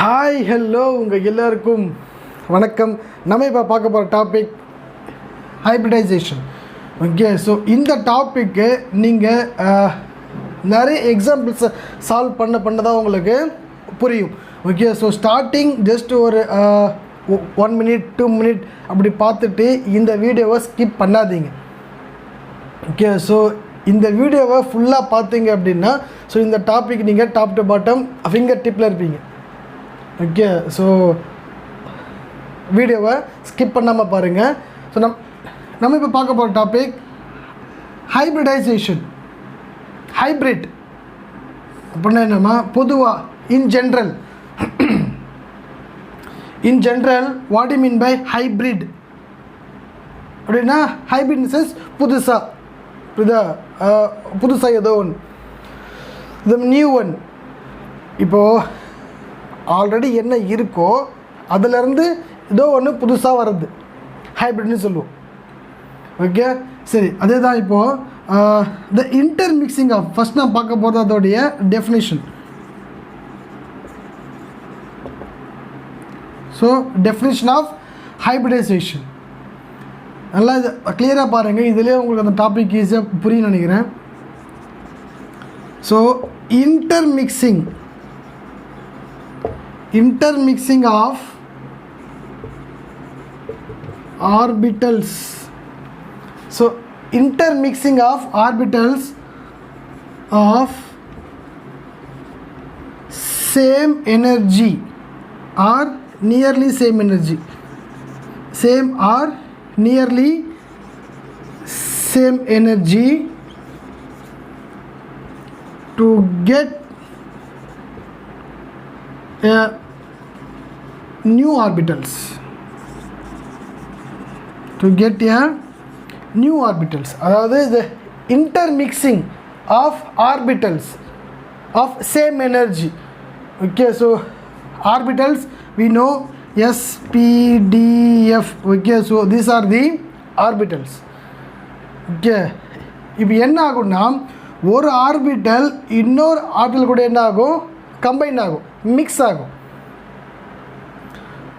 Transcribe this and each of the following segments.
Hi hello உங்கள் எல்லாருக்கும் வணக்கம். நம்ம இப்போ பார்க்க போகிற டாபிக் ஹைப்ரிடைசேஷன். ஓகே, ஸோ இந்த டாப்பிக்கு நீங்கள் நிறைய எக்ஸாம்பிள்ஸை சால்வ் பண்ண தான் உங்களுக்கு புரியும். ஓகே, ஸோ ஸ்டார்டிங் ஜஸ்ட் ஒரு 1 minute 2 minute அப்படி பார்த்துட்டு இந்த வீடியோவை ஸ்கிப் பண்ணாதீங்க. ஓகே, ஸோ இந்த வீடியோவை ஃபுல்லாக பார்த்தீங்க அப்படின்னா ஸோ இந்த டாபிக் நீங்கள் டாப் டு பாட்டம் ஃபிங்கர் டிப்பில் இருப்பீங்க. ஓகே, ஸோ வீடியோவை ஸ்கிப் பண்ணாமல் பாருங்கள். ஸோ நம்ம இப்போ பார்க்க போகிற டாபிக் ஹைப்ரிடைசேஷன். ஹைப்ரிட் அப்படின்னா என்னம்மா, பொதுவாக in general what you mean by hybrid அப்படின்னா, ஹைப்ரிட் இன் சென்ஸ் புதுசாக ஏதோ ஒன்று, இது நியூ ஒன். இப்போது ஆல்ரெடி என்ன இருக்கோ அதிலேருந்து ஏதோ ஒன்று புதுசாக வர்றது ஹைப்ரிட்னு சொல்லுவோம். ஓகே, சரி, அதே தான் இப்போது த இன்டர்மிக்சிங் ஆஃப், ஃபஸ்ட் நான் பார்க்க போகிறது அதோடைய definition. So definition of hybridization நல்லா இது கிளியராக பாருங்கள். இதிலே உங்களுக்கு அந்த டாபிக் ஈஸியாக புரியும்னு நினைக்கிறேன். So intermixing of orbitals. So intermixing of orbitals of same energy or nearly same energy, same or nearly same energy to get a new orbitals, அதாவது இது intermixing of orbitals of same energy. Okay, so orbitals we know s, p, d, f. Okay, so these are the orbitals. Okay, இப்போ என்ன ஆகும்னா, ஒரு orbital இன்னொரு orbital கூட என்ன ஆகும், கம்பைன் ஆகும், மிக்ஸ் ஆகும்.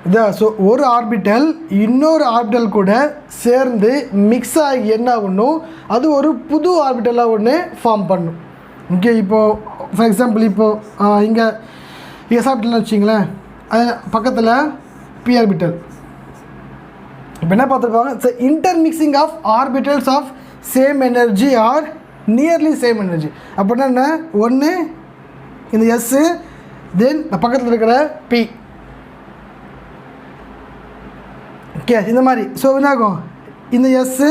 இதான், ஸோ ஒரு ஆர்பிட்டல் இன்னொரு ஆர்பிட்டல் கூட சேர்ந்து மிக்ஸ் ஆகி என்ன ஆகணும், அது ஒரு புது ஆர்பிட்டலாக ஒன்று ஃபார்ம் பண்ணும். ஓகே, இப்போது ஃபார் எக்ஸாம்பிள் இப்போது இங்கே எஸ் ஆர்பிட்டல்னு வச்சிங்களேன், அது பக்கத்தில் பி ஆர்பிட்டல். இப்போ என்ன பார்த்துருப்பாங்க, so intermixing of orbitals of same energy or nearly same energy. அப்படின்னா என்ன, ஒன்று இந்த எஸ்ஸு, தென் பக்கத்தில் இருக்கிற பி. ஓகே, இந்த மாதிரி. ஸோ என்னாகும், இந்த எஸ்ஸு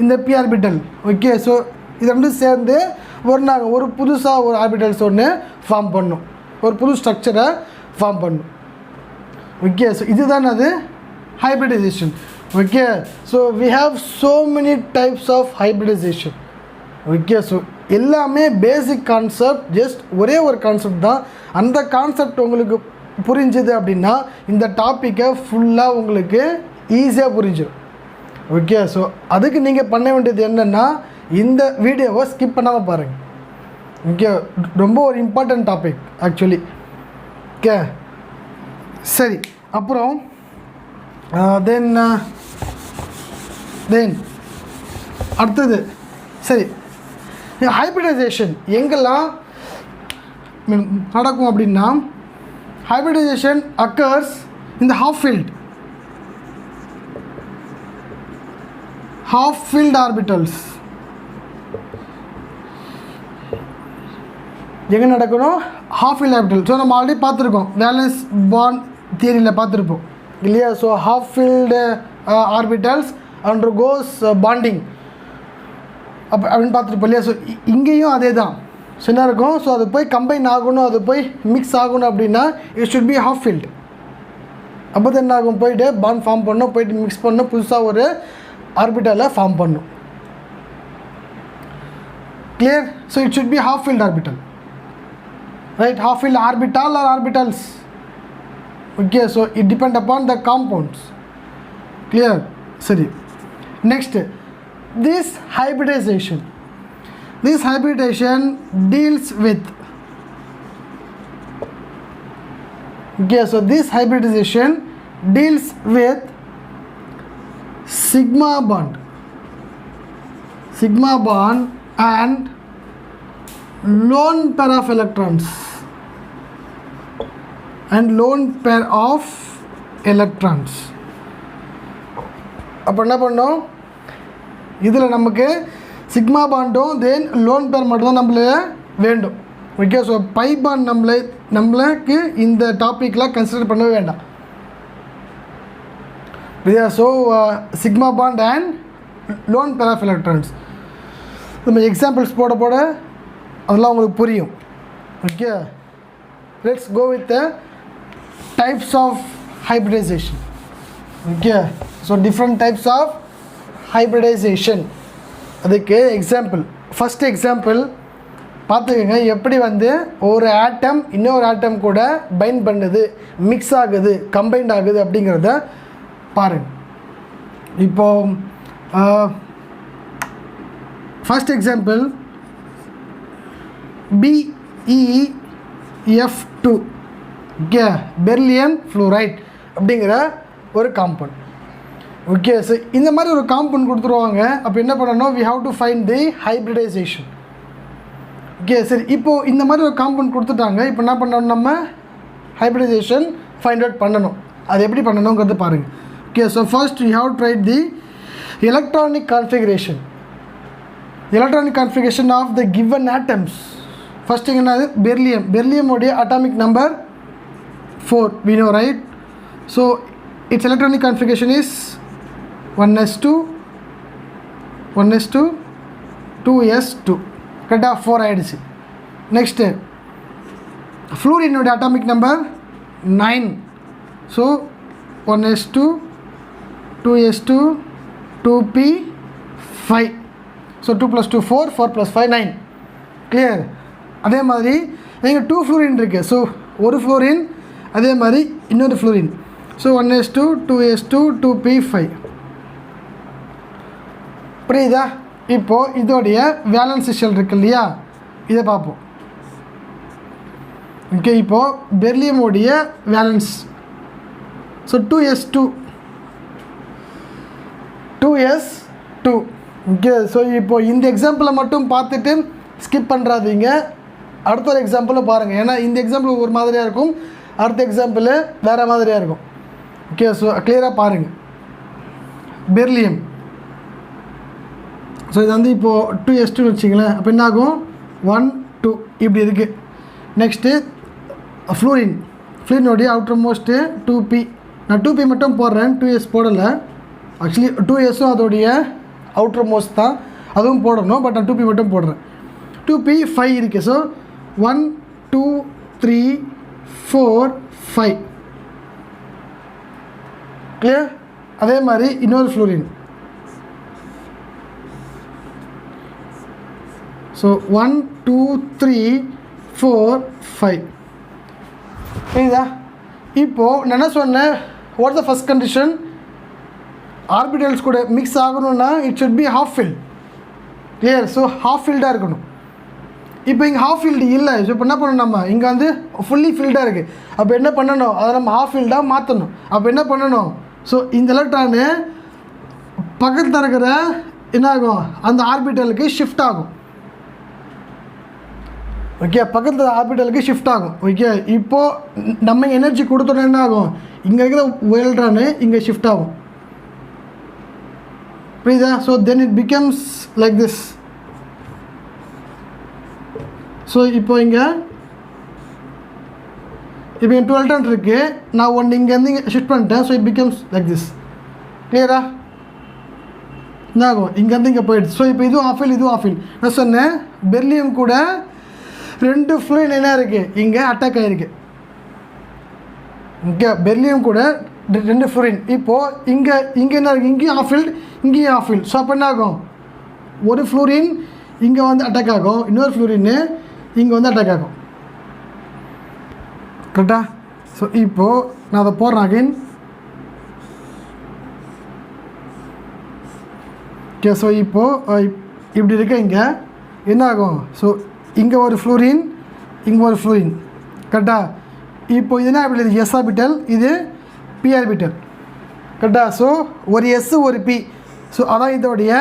இந்த பி ஆர்பிட்டல். ஓகே, ஸோ இது ரெண்டும் சேர்ந்து ஒரு புதுசாக ஒரு ஆர்பிட்டல்ஸ் ஒன்று ஃபார்ம் பண்ணும், ஒரு புது ஸ்ட்ரக்சரை ஃபார்ம் பண்ணும். ஓகே, ஸோ இதுதான் அது hybridization. Okay, so we have so many types of hybridization. Okay, so எல்லாமே பேசிக் கான்செப்ட், ஜஸ்ட் ஒரே ஒரு கான்செப்ட் தான். அந்த கான்செப்ட் உங்களுக்கு புரிஞ்சுது அப்படின்னா இந்த டாப்பிக்கை ஃபுல்லாக உங்களுக்கு ஈஸியாக புரிஞ்சிடும். ஓகே, ஸோ அதுக்கு நீங்கள் பண்ண வேண்டியது என்னென்னா, இந்த வீடியோவை ஸ்கிப் பண்ணாமல் பாருங்கள். ஓகே, ரொம்ப ஒரு இம்பார்ட்டன்ட் டாபிக் ஆக்சுவலி. ஓகே, சரி, அப்புறம் தென் அடுத்தது, சரி, ஹைப்ரிடைசேஷன் எங்கெல்லாம் நடக்கும் அப்படின்னா, hybridization occurs in the half filled orbitals. எங்கே நடக்கணும், half filled orbital. ஸோ நம்ம ஆல்ரெடி பார்த்துருக்கோம், வேலன்ஸ் பாண்ட் தியரியில் பார்த்துருப்போம் இல்லையா. So half filled orbitals undergoes bonding அப்படின்னு பார்த்துருப்போம் இல்லையா. ஸோ இங்கேயும் அதே தான். ஸோ என்ன இருக்கும், ஸோ அது போய் கம்பைன் ஆகணும், அது போய் மிக்ஸ் ஆகணும் அப்படின்னா it should B half filled. அப்போ தான் என்ன ஆகும், போய்ட்டு பாண்ட் ஃபார்ம் பண்ணணும், போய்ட்டு மிக்ஸ் பண்ணணும், புதுசாக ஒரு ஆர்பிட்டலை ஃபார்ம் பண்ணும். Clear? So it should B half filled orbital, right? Half filled orbital or orbitals. Okay, so it depend upon the compounds. Clear? சரி, next, this hybridization deals with Okay, so this hybridization deals with sigma bond and lone pair of electrons அப்போ என்ன பண்ணோம், இதில் நமக்கு sigma பாண்டும் தென் lone pair மட்டும் தான் நம்மளுக்கு வேண்டும். ஓகே, ஸோ பை பாண்ட் நம்மளுக்கு இந்த டாப்பிக்கில் கன்சிடர் பண்ணவே வேண்டாம். So sigma bond and lone pair of electrons நம்ம எக்ஸாம்பிள்ஸ் போட அதெல்லாம் உங்களுக்கு புரியும். Okay, let's go with the types of hybridization. Okay, so different types of hybridization. அதுக்கு எக்ஸாம்பிள், ஃபஸ்ட் எக்ஸாம்பிள் பார்த்துக்கோங்க. எப்படி வந்து ஒரு ஆட்டம் இன்னொரு ஆட்டம் கூட பைண்ட் பண்ணுது, மிக்ஸ் ஆகுது, கம்பைண்ட் ஆகுது அப்படிங்கிறத பாருங்கள். இப்போது first example BeF2. Okay, beryllium fluoride அப்படிங்கிற ஒரு காம்பவுண்ட். ஓகே, ஸோ இந்த மாதிரி ஒரு காம்பவுண்ட் கொடுத்துருவாங்க. அப்போ என்ன பண்ணணும், we have to find the hybridization. Okay, சரி, இப்போது இந்த மாதிரி ஒரு காம்பவுண்ட் கொடுத்துட்டாங்க. இப்போ என்ன பண்ணணும், நம்ம ஹைப்ரிடைசேஷன் ஃபைண்ட் அவுட் பண்ணணும். அது எப்படி பண்ணணுங்கிறது பாருங்கள். Okay, so first we have to write the electronic configuration of the given atoms. First என்னது, பெர்லியமுடைய atomic number 4 we know, right? So its electronic configuration is 1s2 2s2 கரெக்டாக 4 ஆயிடுச்சு. நெக்ஸ்ட்டு ஃப்ளூரினுடைய atomic number 9. So 1s2 2s2 2p5. So 2 + 2 4 4 + 5 9. Clear? அதே மாதிரி இங்கே 2 fluorine இருக்குது. So ஒரு fluorine, அதே மாதிரி இன்னொரு fluorine. So 1s2 2s2 2p5. புரியுதா? இப்போது இதோடைய வேலன்ஸ் ஷெல் இருக்குது இல்லையா, இதை பார்ப்போம். ஓகே, இப்போது பெர்லியமுடைய valence. So 2s2. Okay, so இப்போது இந்த எக்ஸாம்பிளை மட்டும் பார்த்துட்டு ஸ்கிப் பண்ணுறாதீங்க. அடுத்த ஒரு எக்ஸாம்பிளும் பாருங்கள். ஏன்னா இந்த எக்ஸாம்பிள் ஒரு மாதிரியாக இருக்கும், அடுத்த எக்ஸாம்பிள் வேறு மாதிரியாக இருக்கும். ஓகே, ஸோ கிளியராக பாருங்கள். பெர்லியம், ஸோ இது வந்து இப்போது 2s2 வச்சிங்களேன். அப்போ என்ன ஆகும், 1 2 இப்படி இருக்குது. நெக்ஸ்ட்டு ஃப்ளூரினுடைய அவுட்டர் மோஸ்ட்டு 2p. நான் 2p மட்டும் போடுறேன், 2s போடலை. ஆக்சுவலி 2sம் அதோடைய அவுட்டர் மோஸ்ட் தான், அதுவும் போடணும். பட் நான் 2p மட்டும் போடுறேன். 2p5 இருக்குது. ஸோ 1 2 3 4 5. கிளியர்? அதே மாதிரி இன்னொரு ஃப்ளூரின். ஸோ 1 2 3 4 5. புரியுதா? இப்போது நான் என்ன சொன்னேன், what the first condition, orbitals கூட மிக்ஸ் ஆகணும்னா it should be half filled. Clear? So half ஃபில்டாக இருக்கணும். இப்போ இங்கே ஹாஃப் ஃபீல்டு இல்லை. ஸோ இப்போ என்ன பண்ணணும், நம்ம இங்கே வந்து ஃபுல்லி ஃபீல்டாக இருக்குது. அப்போ என்ன பண்ணணும், அதை நம்ம ஹாஃப் ஃபீல்டாக மாற்றணும். அப்போ என்ன பண்ணணும், ஸோ இந்த எலக்ட்ரானு பக்கத்தில் இருக்கிற என்ன ஆகும், அந்த ஆர்பிட்டலுக்கு ஷிஃப்ட் ஆகும். ஓகே, பக்கத்தில் ஆர்பிட்டலுக்கு ஷிஃப்ட் ஆகும். ஓகே, இப்போது நம்ம எனர்ஜி கொடுத்தோன்னா என்ன ஆகும், இங்கே இருக்கிற எலக்ட்ரானு இங்கே ஷிஃப்ட் ஆகும். புரியுதா? So then it becomes like this. So இப்போ இங்கே 12 எலக்ட்ரான் இருக்குது. நான் ஒன்று இங்கேருந்து இங்கே ஷிஃப்ட் பண்ணிட்டேன். So it becomes like this. கிளியரா? என்ன ஆகும், இங்கேருந்து இங்கே போயிடுச்சு. ஸோ இப்போ இதுவும் ஆஃப் ஃபீல்ட், இதுவும் ஆஃப் ஃபீல்ட். நான் சொன்னேன் பெர்லியம் கூட 2 ஃப்ளூரின் என்ன இருக்குது, இங்கே அட்டாக் ஆகிருக்கு. ஓகே, பெர்லியம் கூட 2 ஃப்ளூரின். இப்போது இங்கே என்ன இருக்குது, இங்கேயும் ஆஃப் ஃபீல்ட், இங்கேயும் ஆஃப் ஃபீல்ட். ஸோ அப்போ என்ன ஆகும், ஒரு ஃப்ளூரின் இங்கே வந்து அட்டாக் ஆகும், இன்னொரு ஃப்ளூரின் இங்கே வந்து அட்டாக் ஆகும். கரெக்டா? ஸோ இப்போது நான் அதை போடுறேன் அகைன். ஓகே, ஸோ இப்போது இப்படி இருக்க இங்கே என்ன ஆகும், ஸோ இங்கே ஒரு ஃப்ளூரின், இங்கே ஒரு ஃப்ளூரின். கரெக்டா? இப்போ இது என்ன ஆர்பிட்டல்? இது எஸ் ஆர்பிட்டல், இது பி ஆர்பிட்டல். கரெக்டா? ஸோ ஒரு எஸ் ஒரு பி. ஸோ அதான் இதோடைய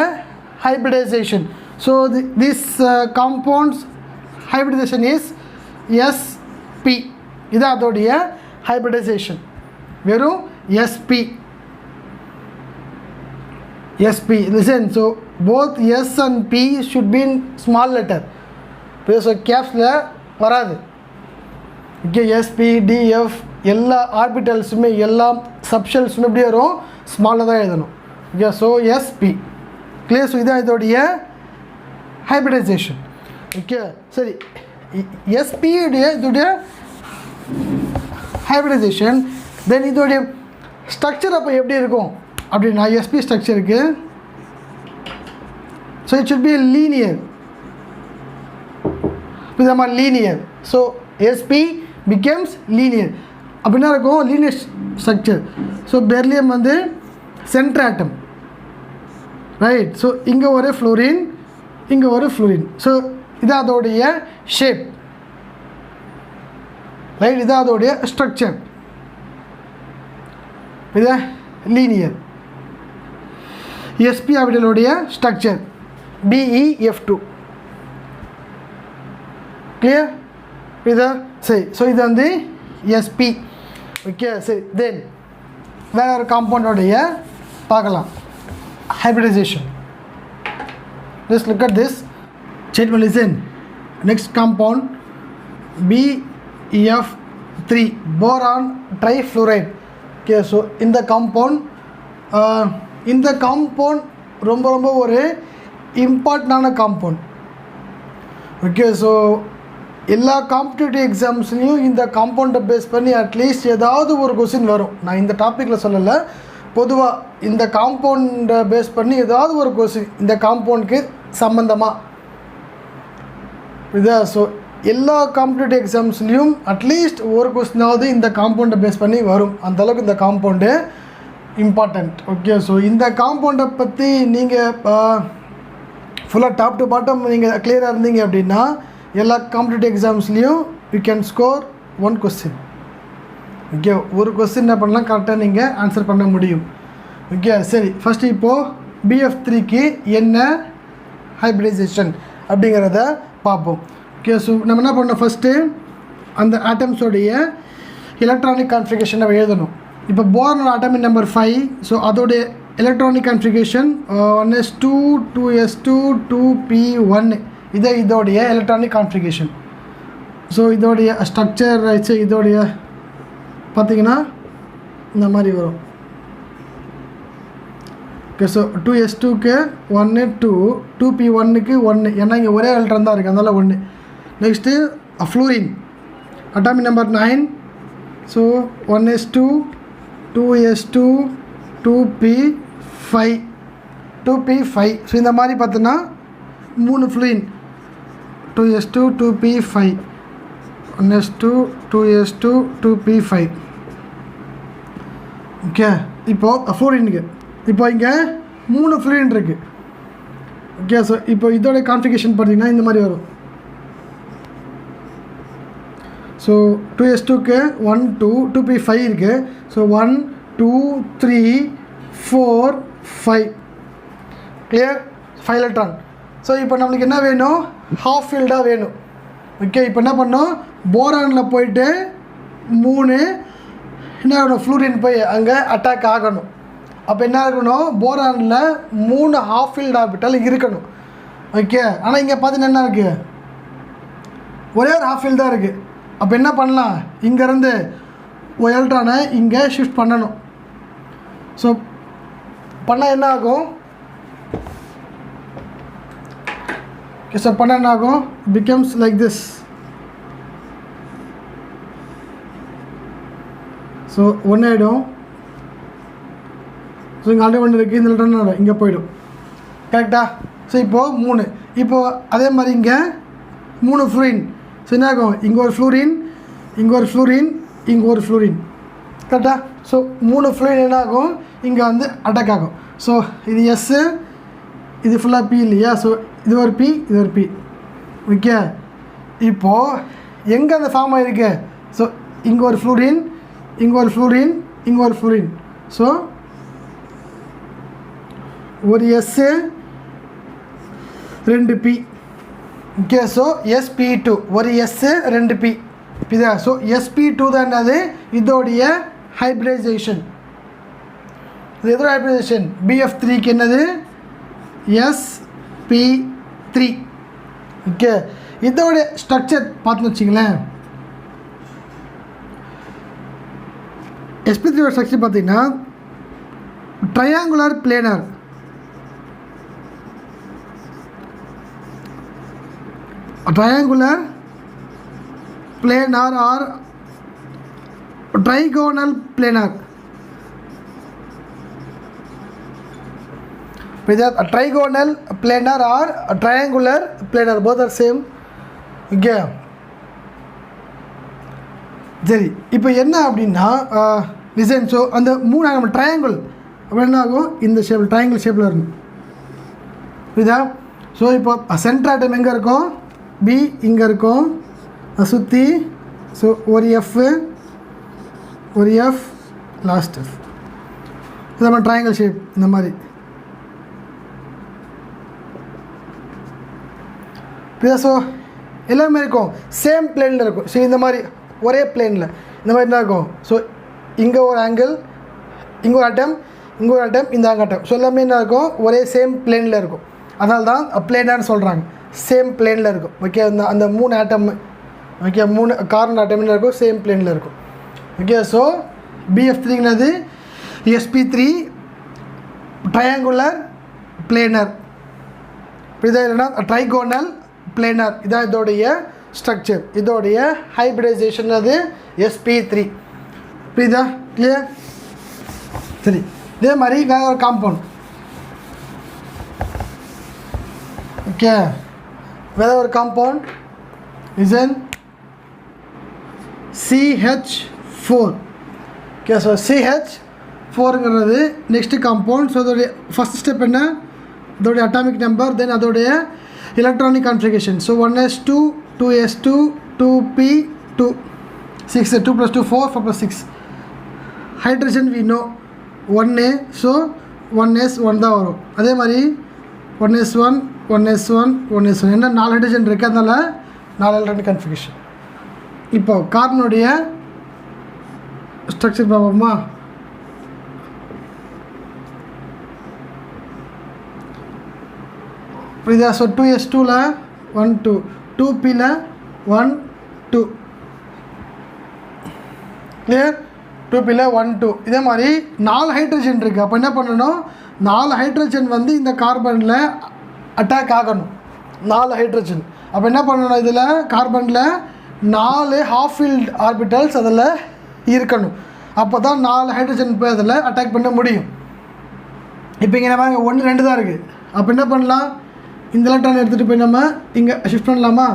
hybridisation. So this compounds hybridisation is SP. இது அதோடைய ஹைப்ரிடைசேஷன். வெறும் SP. SP listen. So both S and P should be in small letter. So கேப்ஸில் வராது. ஓகே, எஸ்பி டிஎஃப் எல்லா ஆர்பிட்டல்ஸுமே எல்லா சப்ஷெல்ஸுமே எப்படி வரும்? ஸ்மாலில் தான் எழுதணும். Okay, so SP clear. So இதான் இதோடைய ஹைப்ரிடைசேஷன். ஓகே, சரி. எஸ்பியுடைய இதோடைய ஹைப்ரிடைசேஷன். தென் இதோடைய ஸ்ட்ரக்சர் அப்போ எப்படி இருக்கும் அப்படின்னா, எஸ்பி ஸ்ட்ரக்சருக்கு so it should be linear. இது மாதிரி linear. So SP becomes linear. அப்படின்னா இருக்கும் லீனியர் ஸ்ட்ரக்சர். ஸோ பெர்லியம் வந்து சென்ட்ரல் ஆட்டம், ரைட்? ஸோ இங்கே ஒரு ஃப்ளோரின், இங்கே ஒரு ஃப்ளோரின். ஸோ இது அதோடைய ஷேப், ரைட்? இது அதோடைய ஸ்ட்ரக்சர். இது லீனியர். எஸ்பி ஆர்பிட்டலுடைய ஸ்ட்ரக்சர் BeF2. கிளியர்? இதா சரி. ஸோ இது வந்து எஸ்பி. ஓகே, சரி. தென் வேற ஒரு காம்பவுண்டோடைய பார்க்கலாம் hybridization. Just look at this statement. Listen, next compound BeF3 boron trifluoride. Okay, so இந்த காம்பவுண்ட் ரொம்ப ரொம்ப ஒரு இம்பார்ட்டண்டான காம்பவுண்ட். ஓகே, ஸோ எல்லா காம்படிட்டிவ் எக்ஸாம்ஸ்லேயும் இந்த காம்பவுண்டை பேஸ் பண்ணி அட்லீஸ்ட் ஏதாவது ஒரு கொஸ்டின் வரும். நான் இந்த டாப்பிக்கில் சொல்லலை, பொதுவாக இந்த காம்பவுண்டை பேஸ் பண்ணி ஏதாவது ஒரு கொஸ்டின் இந்த காம்பவுண்டுக்கு சம்மந்தமாக இதா. ஸோ எல்லா காம்படிட்டிவ் எக்ஸாம்ஸ்லேயும் அட்லீஸ்ட் ஒரு கொஸ்டினாவது இந்த காம்பவுண்டை பேஸ் பண்ணி வரும். அந்தளவுக்கு இந்த காம்பவுண்டு இம்பார்ட்டண்ட். ஓகே, ஸோ இந்த காம்பவுண்டை பற்றி நீங்கள் ஃபுல்லாக டாப் டு பாட்டம் நீங்கள் கிளியராக இருந்தீங்க அப்படின்னா எல்லா காம்படிட்டிவ் எக்ஸாம்ஸ்லேயும் you can score 1 question. Okay, ஒரு கொஸ்டின் என்ன பண்ணலாம், கரெக்டாக நீங்கள் ஆன்சர் பண்ண முடியும். ஓகே, சரி. ஃபஸ்ட்டு இப்போது BF3க்கு என்ன ஹைப்ரிடைசேஷன் அப்படிங்கிறத பார்ப்போம். ஓகே, ஸோ நம்ம என்ன பண்ணோம், ஃபஸ்ட்டு அந்த ஆட்டம்ஸோடைய எலக்ட்ரானிக் கான்ஃபிகரேஷன் நம்ம எழுதணும். இப்போ போரான் ஆட்டம் நம்பர் 5. ஸோ அதோடைய electronic configuration 1s2 2s2 2p1. இதோடைய எலக்ட்ரானிக் கான்ஃபிகரேஷன். ஸோ இதோடைய ஸ்ட்ரக்சர் ஆயிடுச்சு. இதோடைய பார்த்திங்கன்னா இந்த மாதிரி வரும். ஓகே, ஸோ 2s2க்கு 1 2 2p1க்கு 1, ஏன்னா இங்கே ஒரே எலக்ட்ரான் தான் இருக்குது, அதனால் 1. Next fluorine atomic number 9. So 1s2 2s2 2p5. So இந்த மாதிரி பார்த்தோன்னா 3 fluorine 2s2 2p5 1s2 2s2 2p5. Okay, இப்போது ஃப்ளூரினுக்கு இப்போ இங்கே 3 ஃப்ளூரின் இருக்குது. ஓகே, ஸோ இப்போ இதோட கான்ஃபிகரேஷன் பார்த்தீங்கன்னா இந்த மாதிரி வரும். ஸோ 2s2க்கு 1 2 2p5 இருக்குது. ஸோ 1 2 3 4 5. கிளியர்? 5 எலக்ட்ரான். ஸோ இப்போ நம்மளுக்கு என்ன வேணும், ஹாஃப் ஃபீல்டாக வேணும். ஓகே, இப்போ என்ன பண்ணோம், போரானில் போயிட்டு 3 என்ன ஆகணும், ஃப்ளூரின் போய் அங்கே அட்டாக் ஆகணும். அப்போ என்ன இருக்கணும், போரானில் 3 ஹாஃப் ஃபீல்ட் ஆர்பிட்டல் இருக்கணும். ஓகே, ஆனால் இங்கே பார்த்தீங்கன்னா என்ன இருக்குது, ஒரே ஒரு ஹாஃப் ஃபீல்ட் தான் இருக்குது. அப்போ என்ன பண்ணலாம், இங்கேருந்து ஒரு எலக்ட்ரானை இங்கே ஷிஃப்ட் பண்ணணும். ஸோ பண்ணால் என்ன ஆகும், ஓகே, ஸோ பண்ணால் என்ன ஆகும், பிகம்ஸ் லைக் திஸ். ஸோ ஒன்று ஆகிடும். ஸோ இங்கே ஆல்ரெடி 1 இருக்குது, இந்த எலக்ட்ரான் இங்கே போயிடும். கரெக்டாக? ஸோ இப்போது 3. இப்போது அதே மாதிரி இங்கே 3 ஃப்ளூரின். ஸோ என்ன ஆகும், இங்கே ஒரு ஃப்ளூரின், இங்கே ஒரு ஃப்ளூரின், இங்கே ஒரு ஃப்ளூரின். கரெக்டாக? ஸோ 3 ஃப்ளூரின் என்ன ஆகும், இங்கே வந்து அட்டாக் ஆகும். ஸோ இது எஸ்ஸு, இது ஃபுல்லாக பி இல்லையா? ஸோ இது ஒரு பி, இது ஒரு பி. ஓகே, இப்போது எங்கே அந்த ஃபார்ம் ஆகிருக்கு, ஸோ இங்கே ஒரு ஃப்ளூரின், இங்கே ஒரு ஃப்ளூரின், இங்கே ஒரு ஃப்ளூரின். ஸோ ஒரு s 2 p. Okay, so sp2 ஒரு எஸ்ஸு 2 பி இதா. ஸோ sp2 தான் என்னது இதோடைய ஹைப்ரிடைசேஷன். இது எதோட ஹைப்ரிடைசேஷன்? bf3க்கு என்னது sp3. ஓகே, இதோடைய ஸ்ட்ரக்சர் பார்த்துன்னு வச்சிங்களேன். sp3 ஸ்ட்ரக்சர் பார்த்தீங்கன்னா triangular பிளேனர். triangular planar or trigonal planar. Whether a trigonal planar or a triangular planar, both are same. Okay. சரி, இப்போ என்ன அப்படின்னா டிசைன். ஸோ அந்த 3 நம்ம ட்ரையாங்கிள் அப்போ என்ன ஆகும்? இந்த ஷேப் ட்ரையாங்கிள் ஷேப்பில் இருக்கும் இதா. ஸோ இப்போ சென்டர் ஆட்டம் எங்கே இருக்கும்? பி இங்கே இருக்கும் சுற்றி. ஸோ ஒரு எஃப், ஒரு எஃப், லாஸ்ட் எஃப். இது நம்ம ட்ரையாங்கிள் ஷேப் இந்த மாதிரி. ஸோ எல்லாமே இருக்கும் சேம் பிளேனில் இருக்கும். ஸோ இந்த மாதிரி ஒரே பிளேனில் இந்த மாதிரி தான் இருக்கும். ஸோ இங்கே ஒரு ஆங்கிள், இங்கே ஒரு அட்டம், இங்கே ஒரு அட்டம், இந்த அட்டம். ஸோ எல்லாமே என்ன இருக்கும்? ஒரே சேம் பிளேனில் இருக்கும். அதனால தான் பிளேனான்னு சொல்கிறாங்க. சேம் பிளேனில் இருக்கும். ஓகே, அந்த 3 ஆட்டம், ஓகே 3 கார்னர் ஆட்டமில் இருக்கும், சேம் பிளேனில் இருக்கும். ஓகே, ஸோ bf3ங்கிறது sp3 ட்ரையாங்குலர் பிளேனர். இதான் இல்லைன்னா ட்ரைகோனல் பிளேனர். இதான் இதோடைய ஸ்ட்ரக்சர். இதோடைய ஹைப்ரிடைசேஷன் அது sp3. புரியுதா? கிளியர்? சரி, இதே மாதிரி வேறு ஒரு காம்பவுண்ட். ஓகே, வேறு ஒரு compound is an CH4. Okay, so CH4ங்கிறது நெக்ஸ்ட்டு காம்பவுண்ட். ஸோ அதோடைய ஃபஸ்ட் ஸ்டெப் என்ன? அதோடைய அட்டாமிக் நம்பர், தென் அதோடைய electronic configuration. So 1s2 2s2 2p2 6 2 + 2 4 4 + 6. Hydrogen we know 1a. So 1s 1 தான் வரும். அதே மாதிரி 1s1 1s1 1s1 என்ன 4 ஹைட்ரஜன் இருக்குது, அதனால் 4 எலக்ட்ரானிக் கான்ஃபிகரேஷன். இப்போ கார்பனுடைய ஸ்ட்ரக்சர் பார்ப்போமா? புரியுதா? ஸோ 2s2ல 1 2, 2pல 1 2. கிளியர்? 2pல 1 2. இதே மாதிரி 4 ஹைட்ரஜன் இருக்குது. அப்போ என்ன பண்ணணும்? 4 ஹைட்ரஜன் வந்து இந்த கார்பனில் அட்டாக் ஆகணும். 4 ஹைட்ரஜன். அப்போ என்ன பண்ணணும்? இதில் கார்பனில் 4 ஹாஃப் ஃபீல்ட் ஆர்பிட்டல்ஸ் அதில் இருக்கணும். அப்போ தான் 4 ஹைட்ரஜன் போய் அதில் அட்டாக் பண்ண முடியும். இப்போ இங்கே நம்ம 1 2 தான் இருக்குது. அப்போ என்ன பண்ணலாம்? இந்த எலக்ட்ரான் எடுத்துகிட்டு போய் நம்ம இங்கே ஷிஃப்ட் பண்ணலாமா?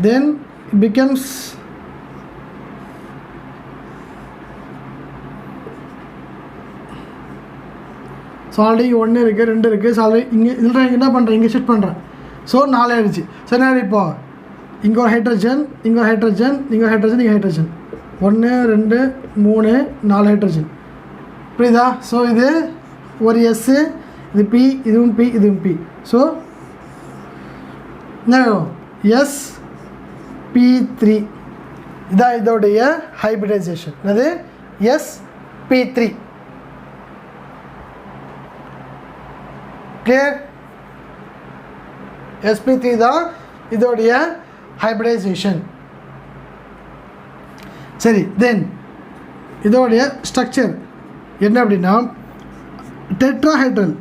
Then it becomes so already 1 இருக்குது 2 இருக்குது. ஸோ ஆல்ரெடி இங்கே இதில் என்ன பண்ணுறேன்? இங்கே ஷிஃப்ட் பண்ணுறேன். ஸோ 4 ஆயிடுச்சு. ஸோ என்ன இப்போ இங்கே ஒரு ஹைட்ரஜன், இங்கே ஒரு ஹைட்ரஜன், இங்கே ஒரு ஹைட்ரஜன், இங்கே ஹைட்ரஜன். 1 2 3 4 ஹைட்ரஜன். புரியுதா? ஸோ இது ஒரு எஸ்ஸு, இது பி, இதுவும் பி, இதுவும் பி. ஸோ sp3 இதான் இதோடைய ஹைப்ரிடைசேஷன். அது sp3. கிளியர்? sp3 தான் இதோடைய ஹைப்ரிடைசேஷன். சரி, தென் இதோடைய ஸ்ட்ரக்சர் என்ன அப்படின்னா டெட்ராஹெட்ரல்.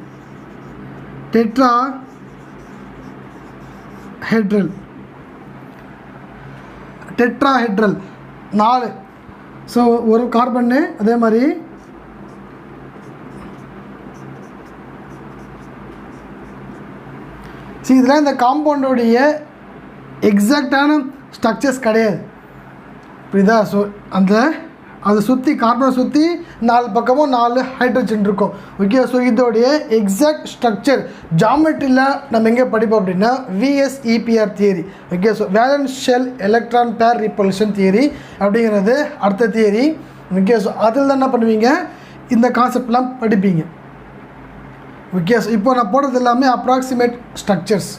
டெட்ராஹெட்ரல் 4. ஸோ ஒரு கார்பன்னு அதே மாதிரி இதில் இந்த காம்பவுண்டோடைய எக்ஸாக்டான ஸ்ட்ரக்சர்ஸ் கிடையாது. புரியுதா? ஸோ அந்த அதை சுற்றி கார்பனை சுற்றி 4 பக்கமும் 4 ஹைட்ரஜன் இருக்கும். ஓகே, ஸோ இதோடைய எக்ஸாக்ட் ஸ்ட்ரக்சர் ஜாமெட்ரியில் நம்ம எங்கே படிப்போம் அப்படின்னா VSEPR theory. Okay, so valence shell electron பேர் ரிப்பல்ஷன் தியரி அப்படிங்கிறது அடுத்த தியரி. ஓகே, ஸோ அதில் தான் என்ன பண்ணுவீங்க, இந்த கான்செப்ட்லாம் படிப்பீங்க. ஓகே, ஸோ இப்போ நான் போடுறது எல்லாமே அப்ராக்சிமேட் ஸ்ட்ரக்சர்ஸ்.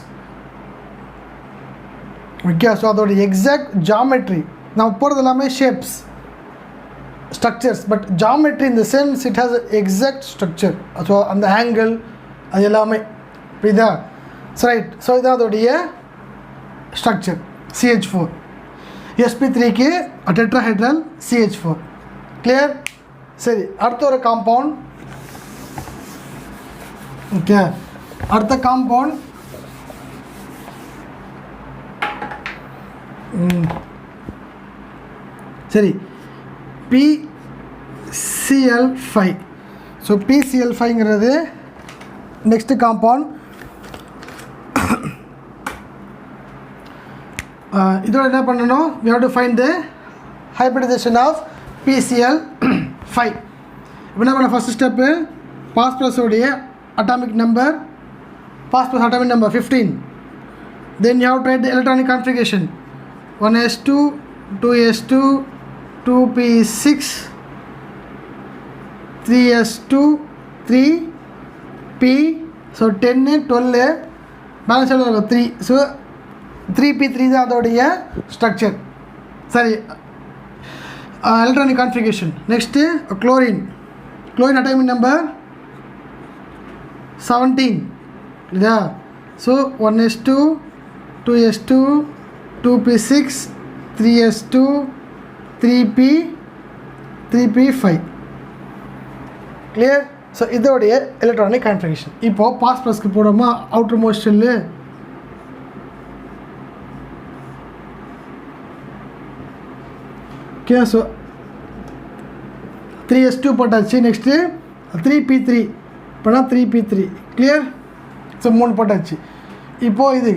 ஓகே, ஸோ அதோட எக்ஸாக்ட் ஜாமெட்ரி நம்ம போடுறது எல்லாமே ஷேப்ஸ் ஸ்ட்ரக்சர்ஸ், பட் ஜாமெட்ரி இந்த sense it has exact structure. So அந்த ஆங்கிள் அது எல்லாமே புரியுதா? ஸோ ரைட், ஸோ இதான் அதோடைய structure. CH4 sp3க்கு tetrahedral CH4. Clear? சரி, அடுத்த ஒரு காம்பவுண்ட். ஓகே, அடுத்த காம்பவுண்ட் சரி PCl5. ஸோ PCl5ங்கிறது நெக்ஸ்ட் காம்பவுண்ட். இதோட என்ன பண்ணணும், we have to find the hybridization of PCl5. இப்போ என்ன பண்ண, ஃபர்ஸ்ட் ஸ்டெப்பு பாஸ்பரஸோடைய atomic number, phosphorus atomic number 15. Then you have to write the electronic configuration 1s2 2s2 2p6 3s2 3p. So 10 12 balance எவ்வளோ 3. So 3p3 தான் அதோடைய structure. சரி, electronic configuration. Next chlorine atomic number 17. Yeah, so 1s2 2s2 2p6 3s2 3p5. clear? So இதோடைய electronic configuration. இப்போது பாஸ்பரஸ்க்கு போடுமா outer most shell. Okay, so 3s2 போட்டாச்சு. Next 3p3 இப்போனா 3p3. Clear? So 3 போட்டாச்சு. இப்போது இது